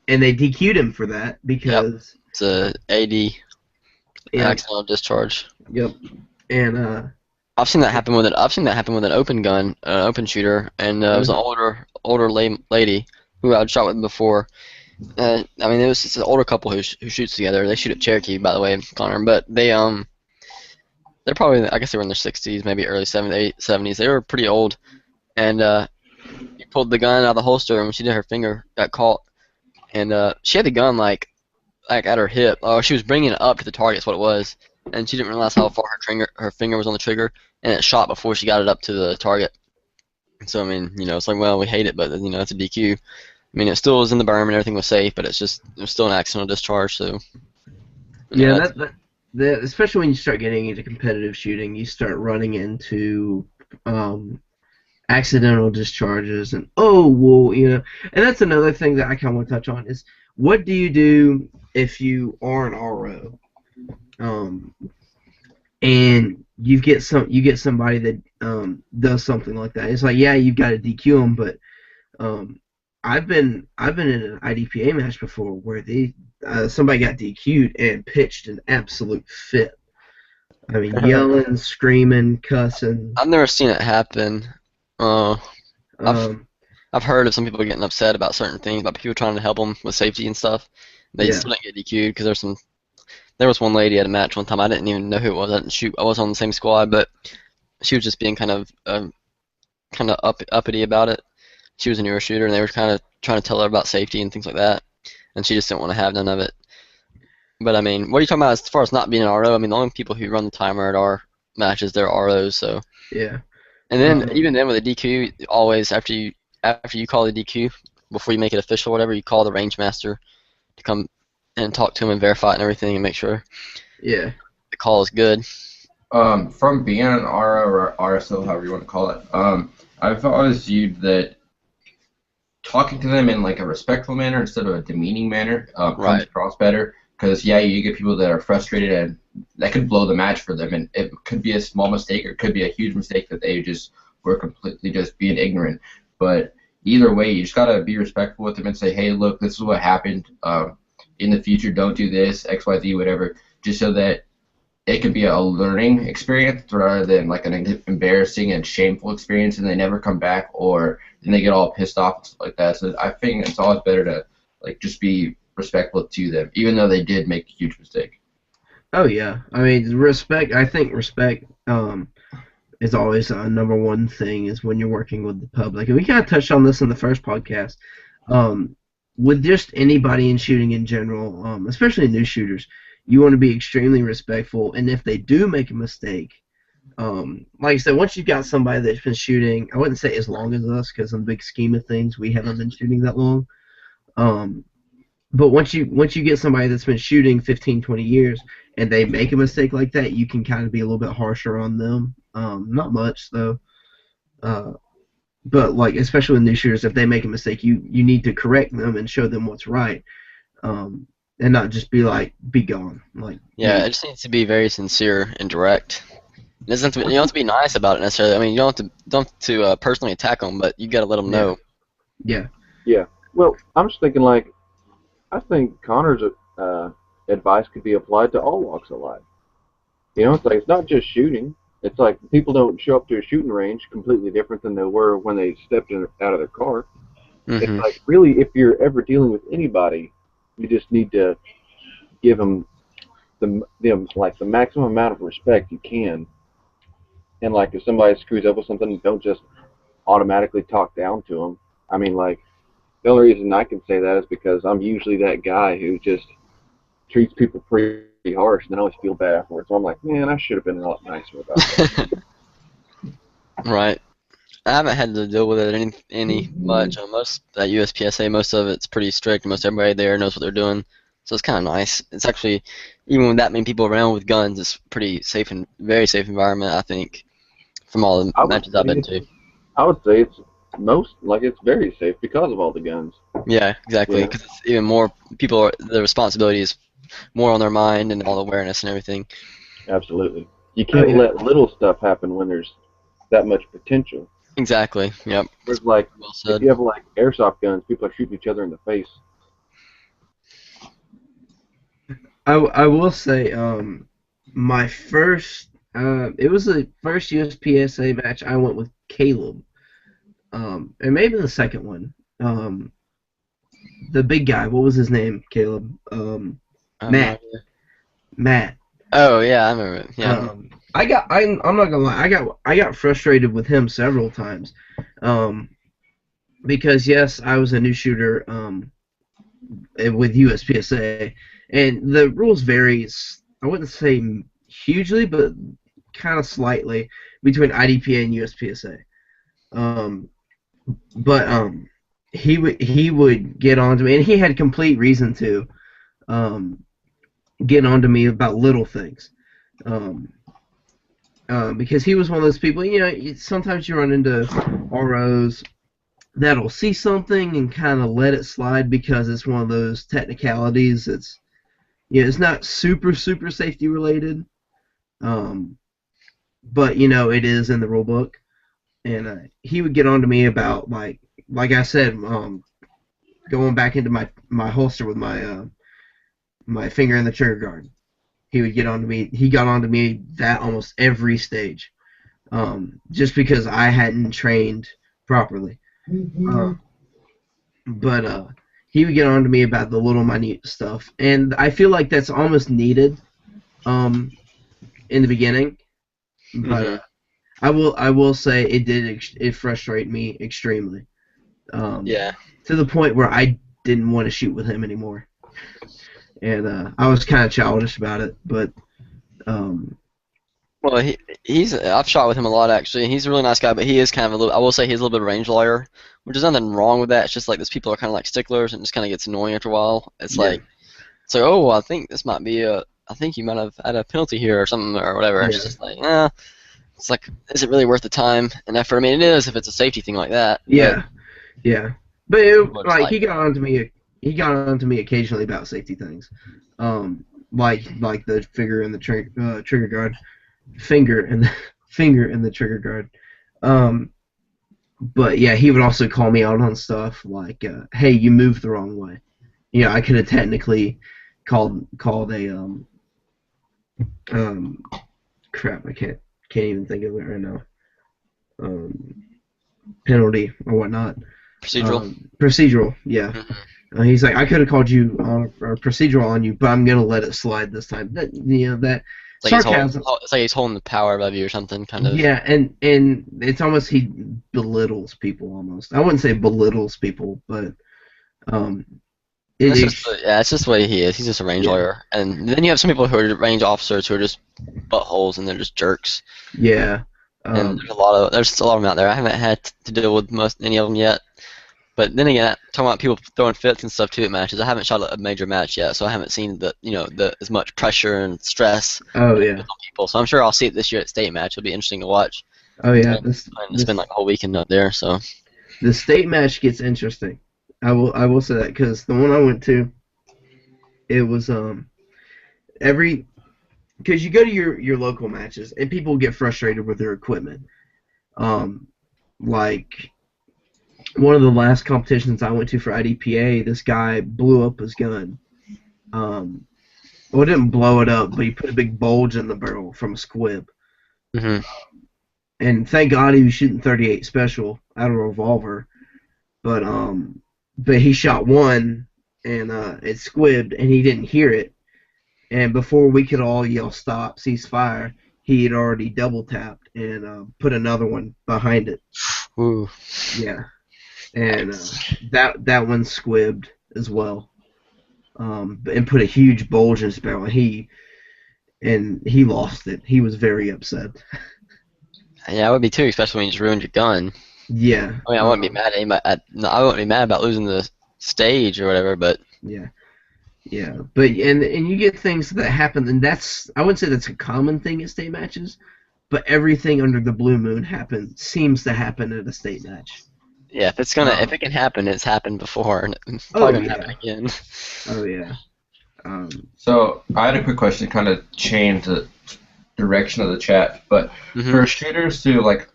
they DQ'd him for that because It's a AD, accidental discharge. Yep. And I've seen that happen with an open gun, an open shooter, and it was an older lady who I'd shot with before. I mean, it's an older couple who shoots together. They shoot at Cherokee, by the way, Connor. But they're probably, I guess they were in their 60s, maybe early 70s. They were pretty old, and she pulled the gun out of the holster, and when she did, her finger got caught, and she had the gun like at her hip. Oh, she was bringing it up to the target. Is what it was, and she didn't realize how far her finger was on the trigger, and it shot before she got it up to the target. So I mean, it's like, well, we hate it, but it's a DQ. I mean, it still was in the berm and everything was safe, but it was still an accidental discharge. So yeah, especially when you start getting into competitive shooting, you start running into accidental discharges, and oh well, and that's another thing that I kind of want to touch on is what do you do if you are an RO, and you get somebody that does something like that. It's like, yeah, you've got to DQ them, but I've been in an IDPA match before where somebody got DQ'd and pitched an absolute fit. I mean, yelling, screaming, cussing. I've never seen it happen. I've Um, I've heard of some people getting upset about certain things, about people trying to help them with safety and stuff. They Yeah. still didn't get DQ'd because there was one lady at a match one time. I didn't even know who it was. I didn't shoot. I was on the same squad, but she was just being kind of uppity about it. She was a newer shooter, and they were kind of trying to tell her about safety and things like that, and she just didn't want to have none of it. But I mean, what are you talking about as far as not being an RO? I mean, the only people who run the timer at our matches, they're ROs. So, yeah. and then even then with a DQ, always after you call the DQ, before you make it official, or whatever, you call the range master to come and talk to him and verify it and everything and make sure Yeah. the call is good. From being an RO or RSO, however you want to call it, I've always viewed that talking to them in like a respectful manner instead of a demeaning manner comes Right. across better. Because yeah, you get people that are frustrated and that could blow the match for them, and it could be a small mistake or it could be a huge mistake that they just were completely just being ignorant. But either way, you just gotta be respectful with them and say, hey, look, this is what happened. In the future, don't do this, X, Y, Z, whatever, just so that it can be a learning experience rather than like an embarrassing and shameful experience, and they never come back, or then they get all pissed off and stuff like that. So I think it's always better to like just be respectful to them, even though they did make a huge mistake. Oh yeah. I mean, respect. I think respect is always a number one thing is when you're working with the public, and we kind of touched on this in the first podcast. With just anybody in shooting in general, especially new shooters, you want to be extremely respectful, and if they do make a mistake, like I said, once you've got somebody that's been shooting, I wouldn't say as long as us, because in the big scheme of things, we haven't been shooting that long. But once you get somebody that's been shooting 15, 20 years, and they make a mistake like that, you can kind of be a little bit harsher on them. Not much though. But like especially with new shooters, if they make a mistake, you need to correct them and show them what's right. And not just be like, be gone. Like, Yeah, it just needs to be very sincere and direct. It doesn't have to, you don't have to be nice about it necessarily. I mean, you don't have to personally attack them, but you got to let them know. Yeah. Yeah. Well, I'm just thinking like, I think Connor's advice could be applied to all walks of life. You know, it's like it's not just shooting. It's like people don't show up to a shooting range completely different than they were when they stepped out of their car. It's Hmm. like really, if you're ever dealing with anybody, you just need to give them the maximum amount of respect you can. And like if somebody screws up with something, don't just automatically talk down to them. I mean, like the only reason I can say that is because I'm usually that guy who just treats people pretty harsh, and then I always feel bad afterwards. So I'm like, man, I should have been a lot nicer about that. Right. I haven't had to deal with it any much. Most at USPSA, most of it's pretty strict. Most everybody there knows what they're doing, so it's kind of nice. It's actually, even with that many people around with guns, it's pretty safe and very safe environment. I think from all the matches I've been to. I would say it's very safe because of all the guns. Yeah, exactly. Yeah. Because it's even more people. The responsibility is more on their mind and all the awareness and everything. Absolutely. You can't yeah. let little stuff happen when there's that much potential. Exactly. Yep. There's like, Well if said. you have like airsoft guns, people are shooting each other in the face. I will say, my first, it was the first USPSA match I went with Caleb, and maybe the second one. The big guy, what was his name? Caleb. Matt. Matt. Oh yeah, I remember it. Yeah. I'm not gonna lie. I got frustrated with him several times, because yes, I was a new shooter with USPSA, and the rules varies. I wouldn't say hugely, but kind of slightly between IDPA and USPSA. But he would get on to me, and he had complete reason to get on to me about little things. because he was one of those people. Sometimes you run into ROs that'll see something and kind of let it slide because it's one of those technicalities. It's not super safety related, but it is in the rule book. And he would get on to me about like I said, going back into my holster with my finger in the trigger guard. He would get on to me. He got on to me that almost every stage, just because I hadn't trained properly. But he would get on to me about the little minute stuff, and I feel like that's almost needed in the beginning. But I will say it frustrated me extremely. Yeah. To the point where I didn't want to shoot with him anymore, and I was kind of childish about it. But Well, I've shot with him a lot actually. He's a really nice guy, but he is kind of a little. I will say he's a little bit of a range lawyer, which is nothing wrong with that. It's just like those people are kind of like sticklers, and it just kind of gets annoying after a while. It's like, oh, I think this might be I think you might have had a penalty here or something or whatever. It's just like, it's like, is it really worth the time and effort? I mean, it is if it's a safety thing like that. Yeah. But Like he got on to me. He got on to me occasionally about safety things, like the finger in the trigger guard, finger and the trigger guard. But yeah, he would also call me out on stuff like, "Hey, you moved the wrong way." I could have technically called a crap. I can't even think of it right now. Penalty or whatnot. procedural. Yeah. He's like, I could have called you on or procedural on you, but I'm gonna let it slide this time. That It's like sarcasm. it's like he's holding the power above you or something, kind of. Yeah, and it's almost he belittles people almost. I wouldn't say belittles people, but It's just the way he is. He's just a range lawyer, and then you have some people who are range officers who are just buttholes and they're just jerks. Yeah. And there's a lot of them out there. I haven't had to deal with any of them yet. But then again, talking about people throwing fits and stuff too at matches, I haven't shot a major match yet, so I haven't seen the as much pressure and stress Oh yeah. on people. So I'm sure I'll see it this year at state match. It'll be interesting to watch. Oh yeah. And spend like a whole weekend up there. So the state match gets interesting. I will say that because the one I went to, it was because you go to your local matches and people get frustrated with their equipment. Like one of the last competitions I went to for IDPA, this guy blew up his gun. Well, it didn't blow it up, but he put a big bulge in the barrel from a squib. And thank God he was shooting 38 special out of a revolver. But he shot one and it squibbed and he didn't hear it. And before we could all yell stop, cease fire, he had already double tapped and put another one behind it. Ooh. Yeah. And that one squibbed as well, and put a huge bulge in his barrel. He lost it. He was very upset. Yeah, I would be too, especially when you just ruined your gun. Yeah. I mean, I wouldn't be mad at anybody. I wouldn't be mad about losing the stage or whatever, but yeah. But and you get things that happen, and I wouldn't say that's a common thing at state matches, but everything under the blue moon seems to happen at a state match. Yeah, if it can happen, it's happened before, and it's probably gonna happen again. Oh yeah. So I had a quick question, kind of change the direction of the chat, but for shooters to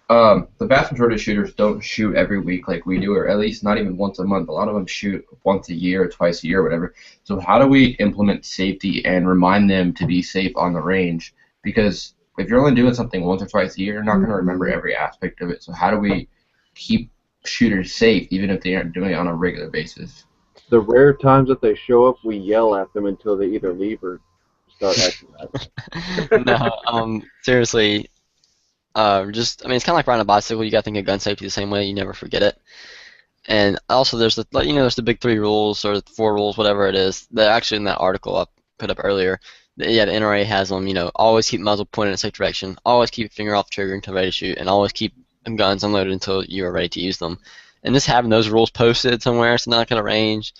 the vast majority of shooters don't shoot every week like we do, or at least not even once a month. A lot of them shoot once a year, or twice a year, or whatever. So how do we implement safety and remind them to be safe on the range? Because if you're only doing something once or twice a year, you're not going to remember every aspect of it. So how do we keep shooters safe even if they aren't doing it on a regular basis? The rare times that they show up, we yell at them until they either leave or start acting up. No, seriously. I mean, it's kind of like riding a bicycle. You got to think of gun safety the same way. You never forget it. And also, there's the big 3 rules or 4 rules, whatever it is. That actually in that article I put up earlier. The NRA has them. Always keep muzzle pointed in a safe direction. Always keep your finger off the trigger until ready to shoot, and always keep guns unloaded until you are ready to use them. And just having those rules posted somewhere, so not going to range,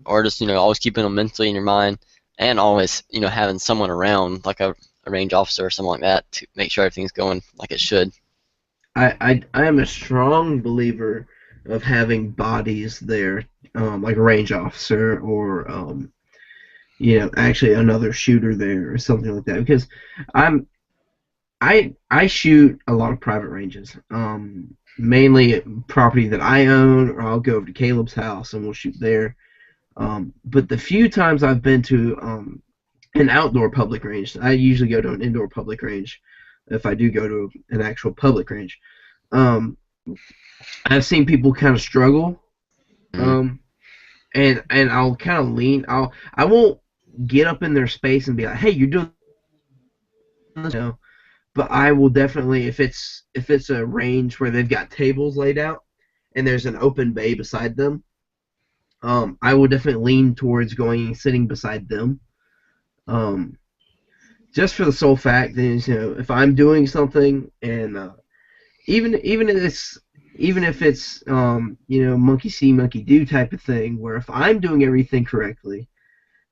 or just always keeping them mentally in your mind, and always having someone around, like a a range officer or something like that to make sure everything's going like it should. I am a strong believer of having bodies there, like a range officer or actually another shooter there or something like that, because I'm I shoot a lot of private ranges, mainly property that I own, or I'll go over to Caleb's house and we'll shoot there. But the few times I've been to an outdoor public range, I usually go to an indoor public range if I do go to an actual public range. Um, I've seen people kind of struggle, Mhm. and I'll kind of I won't get up in their space and be like, hey, you're doing this, but I will definitely, if it's a range where they've got tables laid out and there's an open bay beside them, I will definitely lean towards going and sitting beside them. Um, just for the sole fact that if I'm doing something and even if it's monkey see monkey do type of thing, where if I'm doing everything correctly,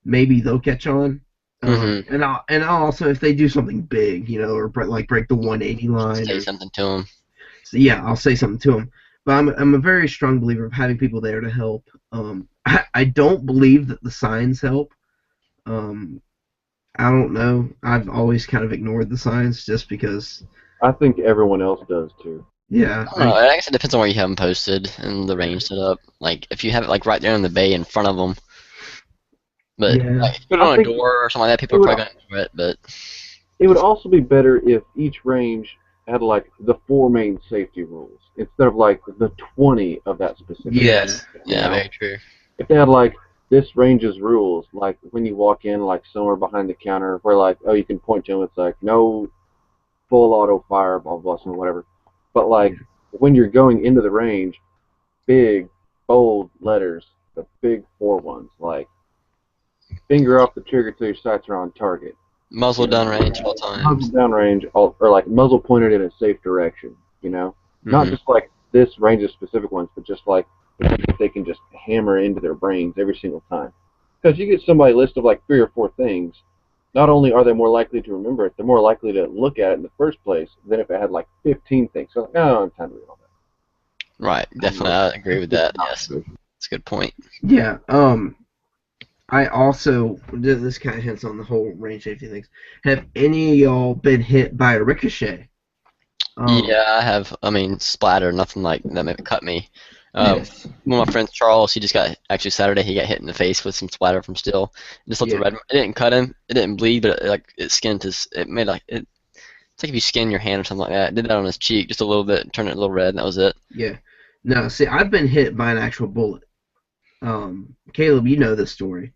maybe they'll catch on. Mhm. And I'll also, if they do something big, or like break the 180 line, Say or something to them. so yeah, I'll say something to them. But I'm a very strong believer of having people there to help. I don't believe that the signs help. Um, I don't know. I've always kind of ignored the signs just because. I think everyone else does too. Yeah, I don't know. I guess it depends on where you have them posted and the range set up. Like if you have it like right there in the bay in front of them, but yeah, like if you put it I on a think door or something like that, it people are would probably gonna ignore it. But it would also be better if each range had like the four main safety rules instead of like the 20 of that specific yeah, range. You yeah, know, very true. if they had like this range's rules, like when you walk in, like somewhere behind the counter, where like you can point to them, it's like no full auto fire, blah blah, blah whatever. But like when you're going into the range, big bold letters, the big four ones, like finger off the trigger till your sights are on target. Muzzle You know, down range at all muzzle times. downrange, or like muzzle pointed in a safe direction. You know, not Mhm. just like this range of specific ones, but just like if they can just hammer into their brains every single time. Because you get somebody a list of like three or four things, not only are they more likely to remember it, they're more likely to look at it in the first place than if it had like 15 things. So like, no, I don't have time to read all Right. Definitely, that. I agree with It's that. not Yes, good. that's a good point. yeah. I also, this kind of hints on the whole range safety things. Have any of y'all been hit by a ricochet? Um, Yeah, I have. I mean, splatter, nothing like that maybe cut me. Yes. One of my friends, Charles, he just got actually Saturday. He got hit in the face with some splatter from steel. Just left the yeah, red. It didn't cut him. It didn't bleed, but it skinned his. It made like it. It's like if you skin your hand or something like that. It did that on his cheek just a little bit, turned it a little red, and that was it. yeah. No, see, I've been hit by an actual bullet. Caleb, you know this story.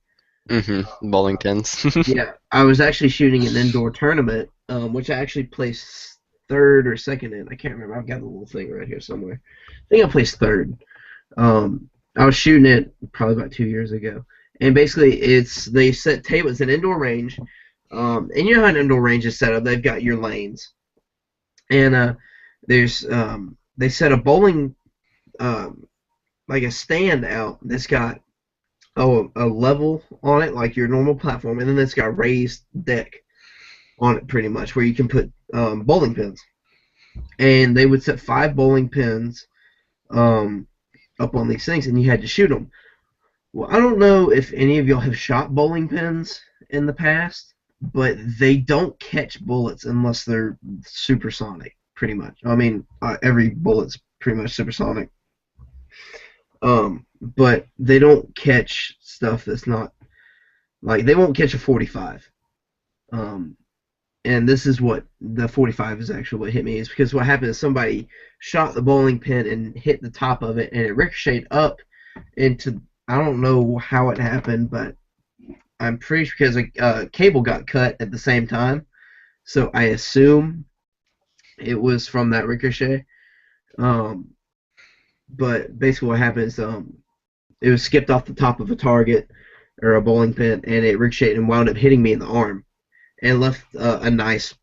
Bowling pins. Yeah, I was actually shooting an indoor tournament, which I actually placed third or second in. I can't remember. I've got the little thing right here somewhere. I think I placed third. I was shooting it probably about 2 years ago, and basically they set table. It's an indoor range, and you know how an indoor range is set up. They've got your lanes, and there's they set a bowling like a stand out that's got a level on it, like your normal platform, and then it's got a raised deck on it, pretty much, where you can put bowling pins. And they would set 5 bowling pins um, up on these things, and you had to shoot them. Well, I don't know if any of y'all have shot bowling pins in the past, but they don't catch bullets unless they're supersonic, pretty much. I mean, every bullet's pretty much supersonic. But they don't catch stuff that's not, like, they won't catch a 45. Um, and this is what the 45 is actually what hit me, is because what happened is somebody shot the bowling pin and hit the top of it, and it ricocheted up into, I don't know how it happened, but I'm pretty sure because a cable got cut at the same time, so I assume it was from that ricochet. Um, but basically what happened is it was skipped off the top of a target or a bowling pin, and it ricocheted and wound up hitting me in the arm and left a nice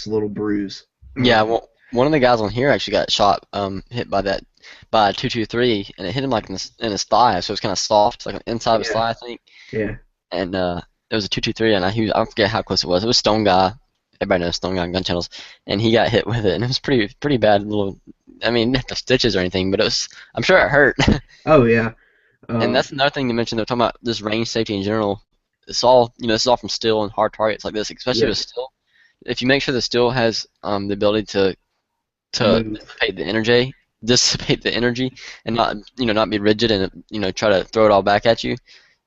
little bruise. Yeah, well, one of the guys on here actually got shot, hit by a 223, and it hit him like in his thigh, so it was kind of soft, like inside of his Yeah, thigh, I think. yeah, And it was a 223, and I forget how close it was. It was Stone Guy. everybody knows Stone Gun Channels, and he got hit with it, and it was pretty bad. Little, I mean, not the stitches or anything, but it was. I'm sure it hurt. Oh yeah. And that's another thing to mention. They're talking about this range safety in general. It's all this is all from steel and hard targets like this, especially Yeah. with steel. If you make sure the steel has the ability to Move. dissipate the energy, and not be rigid and try to throw it all back at you.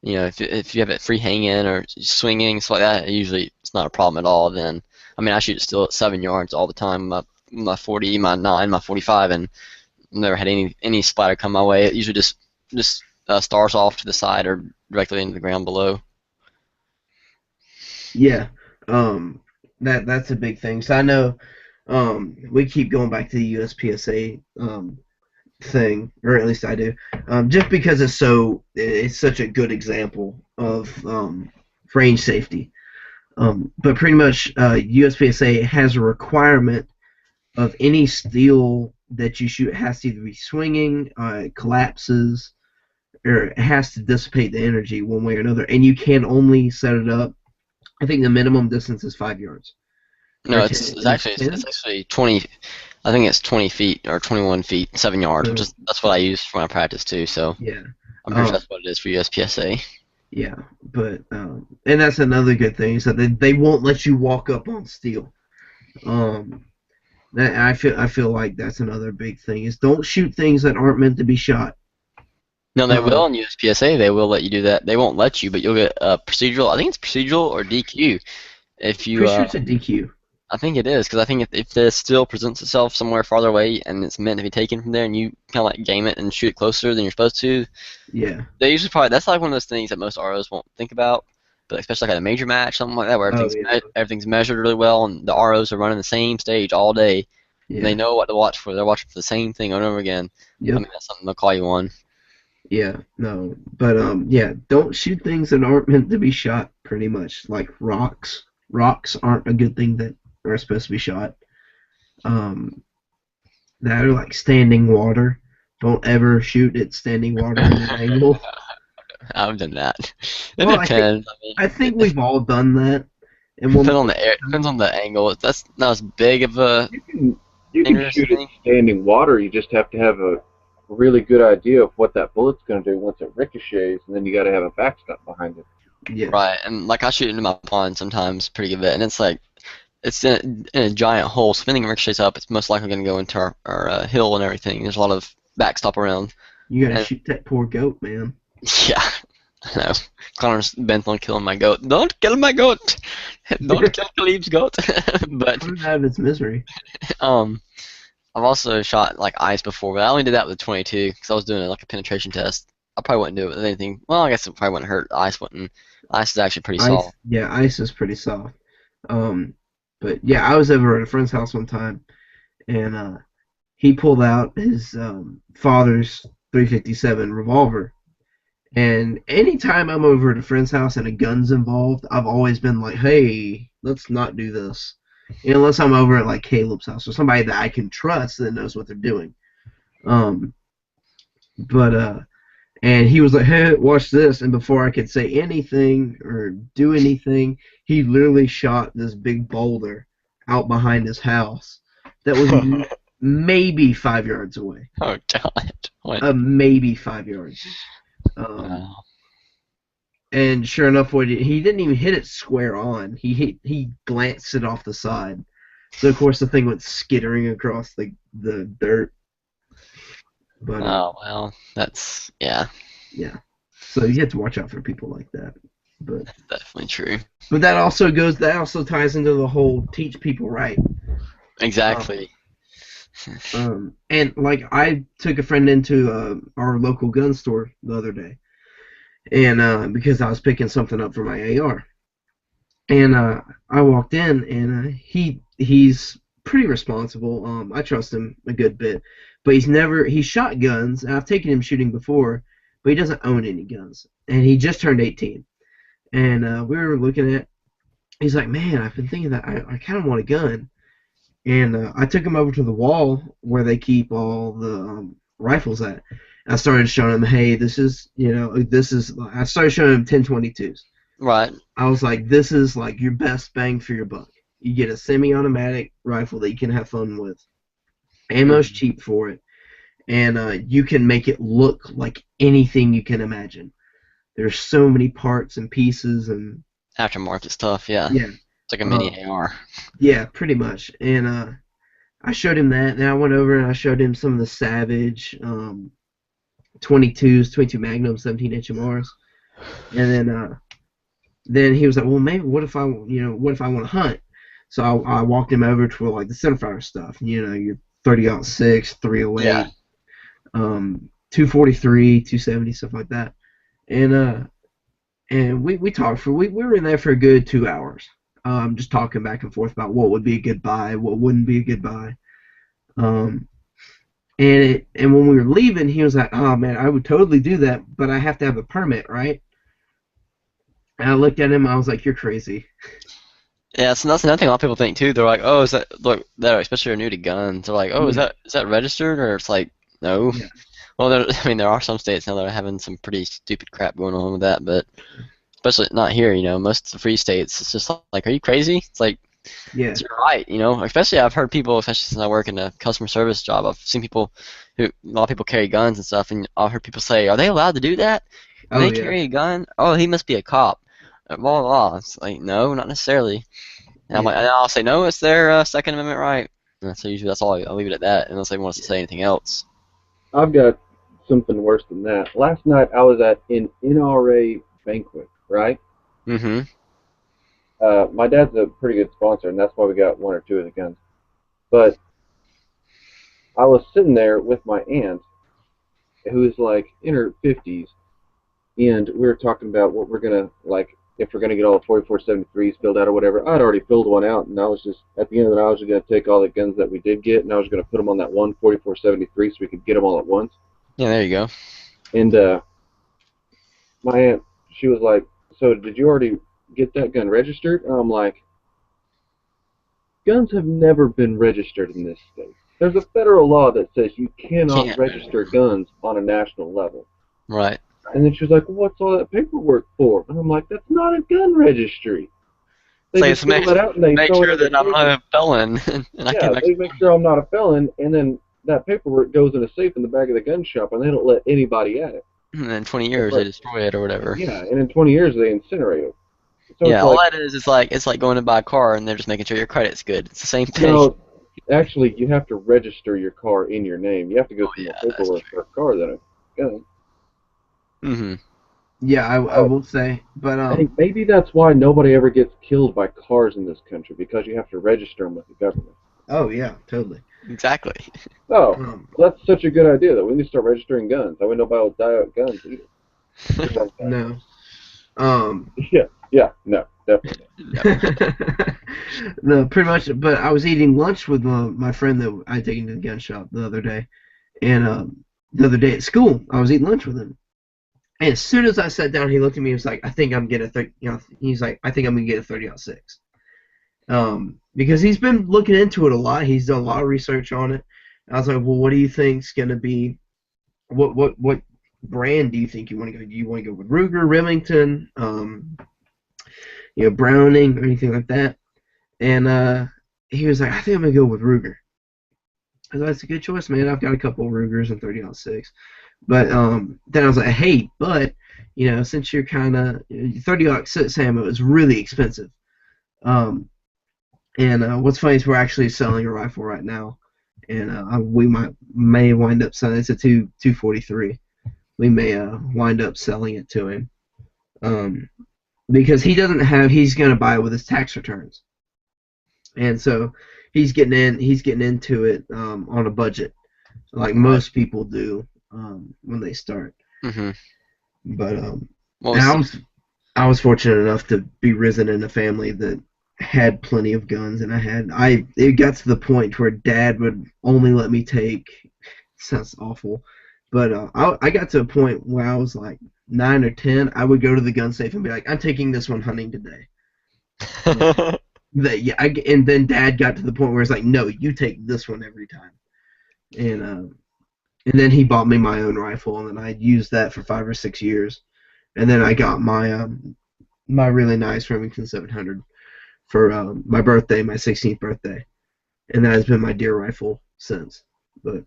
If you have it free hanging or swinging stuff like that, usually it's not a problem at all. Then I mean I shoot still at 7 yards all the time. My 40, my 9, my 45, and never had any splatter come my way. It usually just stars off to the side or directly into the ground below. Yeah. That's a big thing. So I know we keep going back to the USPSA thing, or at least I do, just because it's such a good example of range safety. But pretty much USPSA has a requirement of any steel that you shoot has to either be swinging, collapses, or it has to dissipate the energy one way or another, and you can only set it up. I think the minimum distance is 5 yards. No, Or it's 10. it's actually 20. I think it's 20 feet or 21 feet, 7 yards, which is that's what I use for my practice too. So Yeah. I'm pretty sure that's what it is for USPSA. Yeah, but and that's another good thing is that they won't let you walk up on steel. That I feel like that's another big thing is don't shoot things that aren't meant to be shot. No, they will in USPSA. They will let you do that. They won't let you, but you'll get procedural. I think it's procedural or DQ. If you, Pretty sure it's a DQ. I think it is because I think if the steel presents itself somewhere farther away and it's meant to be taken from there, and you kind of like game it and shoot it closer than you're supposed to, Yeah. they usually probably that's like one of those things that most ROs won't think about. But especially like at a major match, something like that, where everything's measured really well, and the ROs are running the same stage all day, Yeah. and they know what to watch for. They're watching for the same thing over and over again. Yep. I mean, that's something they'll call you on. Yeah. No. But yeah, don't shoot things that aren't meant to be shot. Pretty much like rocks. Rocks aren't a good thing that are supposed to be shot. That are like standing water. Don't ever shoot at standing water at an angle. I've done that. It Well, depends. I think we've all done that. And Depends on the air. Depends on the angle. That's not as big of a. You can shoot at standing water. You just have to have a really good idea of what that bullet's going to do once it ricochets, and then you got to have a backstop behind it. Yeah. Right, and like I shoot into my pond sometimes pretty good bit, and it's like it's in a giant hole. So if anything ricochets up, it's most likely going to go into our hill and everything. There's a lot of backstop around. You gotta shoot that poor goat, man. Yeah, I know. Connor's bent on killing my goat. Don't kill my goat. Don't kill Khalib's goat. But Put it out of its misery. I've also shot like ice before, but I only did that with 22 because I was doing like a penetration test. I probably wouldn't do it with anything. Well, I guess it probably wouldn't hurt. Ice wouldn't. Ice is actually pretty soft. Yeah, ice is pretty soft. But yeah, I was over at a friend's house one time, and he pulled out his father's 357 revolver. And anytime I'm over at a friend's house and a gun's involved, I've always been like, hey, let's not do this. Unless I'm over at like Caleb's house or somebody that I can trust that knows what they're doing. And he was like, hey, watch this. And before I could say anything or do anything, he literally shot this big boulder out behind his house that was maybe 5 yards away. Oh, God. What? Maybe 5 yards. Wow. And sure enough, he didn't even hit it square on. He glanced it off the side. So of course the thing went skittering across the dirt. But, oh well, that's yeah. Yeah. So you have to watch out for people like that. But That's definitely true. But that also ties into the whole teach people right. Exactly. And like I took a friend into our local gun store the other day, and because I was picking something up for my AR, and I walked in, and he's pretty responsible. I trust him a good bit, but he's shot guns. And I've taken him shooting before, but he doesn't own any guns, and he just turned 18. And we were looking at. He's like, man, I've been thinking that I kind of want a gun. And I took him over to the wall where they keep all the rifles at. I started showing him, hey, I started showing him 10/22s. Right. I was like, this is like your best bang for your buck. You get a semi-automatic rifle that you can have fun with. Ammo's cheap for it, and you can make it look like anything you can imagine. There's so many parts and pieces, and Aftermarket stuff, yeah. yeah, It's like a uh, mini AR. yeah, pretty much. And I showed him that. Then I went over and I showed him some of the Savage 22s, 22 Magnum, 17-inch MRs, and then he was like, well, maybe what if I want to hunt? So I walked him over to like the centerfire stuff, your 30-06, Yeah. 308, 243, 270, stuff like that. And we talked we were in there for a good 2 hours, just talking back and forth about what would be a good buy, what wouldn't be a good buy. And when we were leaving, he was like, oh man, I would totally do that, but I have to have a permit, right? And I looked at him, I was like, you're crazy. Yeah, so that's another thing a lot of people think too. They're like, oh, is that look that especially if you're new to guns, they're like, oh, is that registered? Or it's like, no. Yeah. Well, I mean, there are some states now that are having some pretty stupid crap going on with that, but especially not here. Most of the free states, it's just like, are you crazy? It's like, Yeah. it's right. Especially I've heard people, especially since I work in a customer service job, I've seen people a lot of people carry guns and stuff, and I've heard people say, are they allowed to do that? Can Oh they yeah. carry a gun? Oh, he must be a cop. Blah blah blah. It's like, no, not necessarily. And I'm like, and I'll say, no, it's their Second Amendment right. And so usually that's all. I'll leave it at that, unless they want us to say anything else. I've got something worse than that. Last night I was at an NRA banquet, right? Mm-hmm. My dad's a pretty good sponsor, and that's why we got one or two of the guns. But I was sitting there with my aunt, who's like in her 50s, and we were talking about what we're gonna like if we're gonna get all the 4473s filled out or whatever. I'd already filled one out, and I was just at the end of the night I was just gonna take all the guns that we did get, and I was gonna put them on that one 4473 so we could get them all at once. Yeah, there you go. And my aunt, she was like, "So did you already get that gun registered?" And I'm like, "Guns have never been registered in this state. There's a federal law that says you cannot Can't. register guns on a national level." Right. And then she was like, well, "What's all that paperwork for?" And I'm like, "That's not a gun registry. They So just to make, fill it out and they make throw it sure in the that I'm safe. not a felon, and I Yeah, can they actually. make sure I'm not a felon, and then that paperwork goes in a safe in the back of the gun shop, and they don't let anybody at it. And then 20 years But they destroy it or whatever. yeah, and in 20 years they incinerate it. So Yeah, it's all like, that is it's like going to buy a car and they're just making sure your credit's good. It's the same thing. no, actually, you have to register your car in your name. You have to go through yeah, more that's paperwork for a car than a gun. Mm-hmm. Yeah, I will say, but I think maybe that's why nobody ever gets killed by cars in this country, because you have to register them with the government. oh yeah, totally. Exactly. Oh, Um, that's such a good idea, though. We need to start registering guns. That way nobody will die out guns either. no. Yeah, no, definitely. No, pretty much. But I was eating lunch with my friend that I had taken to the gun shop the other day, and the other day at school, I was eating lunch with him. And as soon as I sat down, he looked at me and was like, "I think I'm getting he's like, I think I'm gonna get a 30-06." Because he's been looking into it a lot. He's done a lot of research on it. I was like, well, what do you think's gonna be? What brand do you think you want to go? Do you want to go with Ruger, Remington, Browning, or anything like that? And he was like, I think I'm gonna go with Ruger. I was like, that's a good choice, man. I've got a couple of Rugers and 30-06. But then I was like, hey, but since you're kind of 30-06 ammo is really expensive. And what's funny is we're actually selling a rifle right now, and we may wind up selling. It's a 243. We may wind up selling it to him, because he doesn't have. He's gonna buy it with his tax returns, and so he's getting into it on a budget, like most people do when they start. Mm-hmm. But Well, and I was fortunate enough to be risen in a family that had plenty of guns, and it got to the point where Dad would only let me take. Sounds awful, but I got to a point where I was like 9 or 10. I would go to the gun safe and be like, I'm taking this one hunting today. And then Dad got to the point where it's like, no, you take this one every time. And then he bought me my own rifle, and then I used that for 5 or 6 years. And then I got my my really nice Remington 700. for my birthday, my 16th birthday, and that has been my deer rifle since. But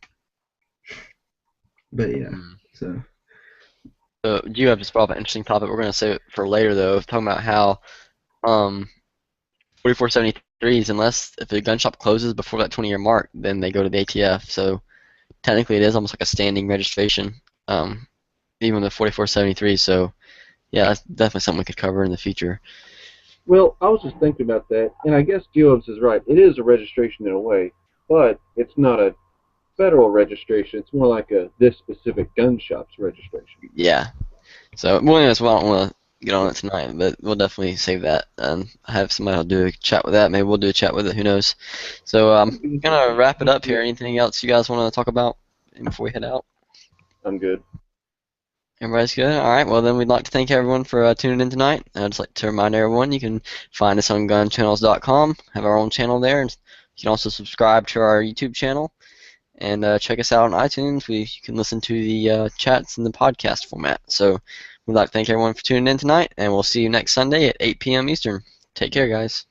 yeah, so. You have just brought up an interesting topic. We're going to save it for later, though, talking about how 4473s, unless if a gun shop closes before that 20-year mark, then they go to the ATF. So technically, it is almost like a standing registration, even the 4473. So yeah, that's definitely something we could cover in the future. Well, I was just thinking about that, and I guess Geobs is right. It is a registration in a way, but it's not a federal registration. It's more like a this specific gun shop's registration. Yeah. So well, anyways, well, I don't want to get on it tonight, but we'll definitely save that. I have somebody who'll do a chat with that. Maybe we'll do a chat with it. Who knows? So I'm gonna wrap it up here. Anything else you guys want to talk about before we head out? I'm good. Everybody's good? All right. Well, then we'd like to thank everyone for tuning in tonight. I'd just like to remind everyone you can find us on gunchannels.com, have our own channel there, and you can also subscribe to our YouTube channel and check us out on iTunes. You can listen to the chats in the podcast format. So we'd like to thank everyone for tuning in tonight, and we'll see you next Sunday at 8 p.m. Eastern. Take care, guys.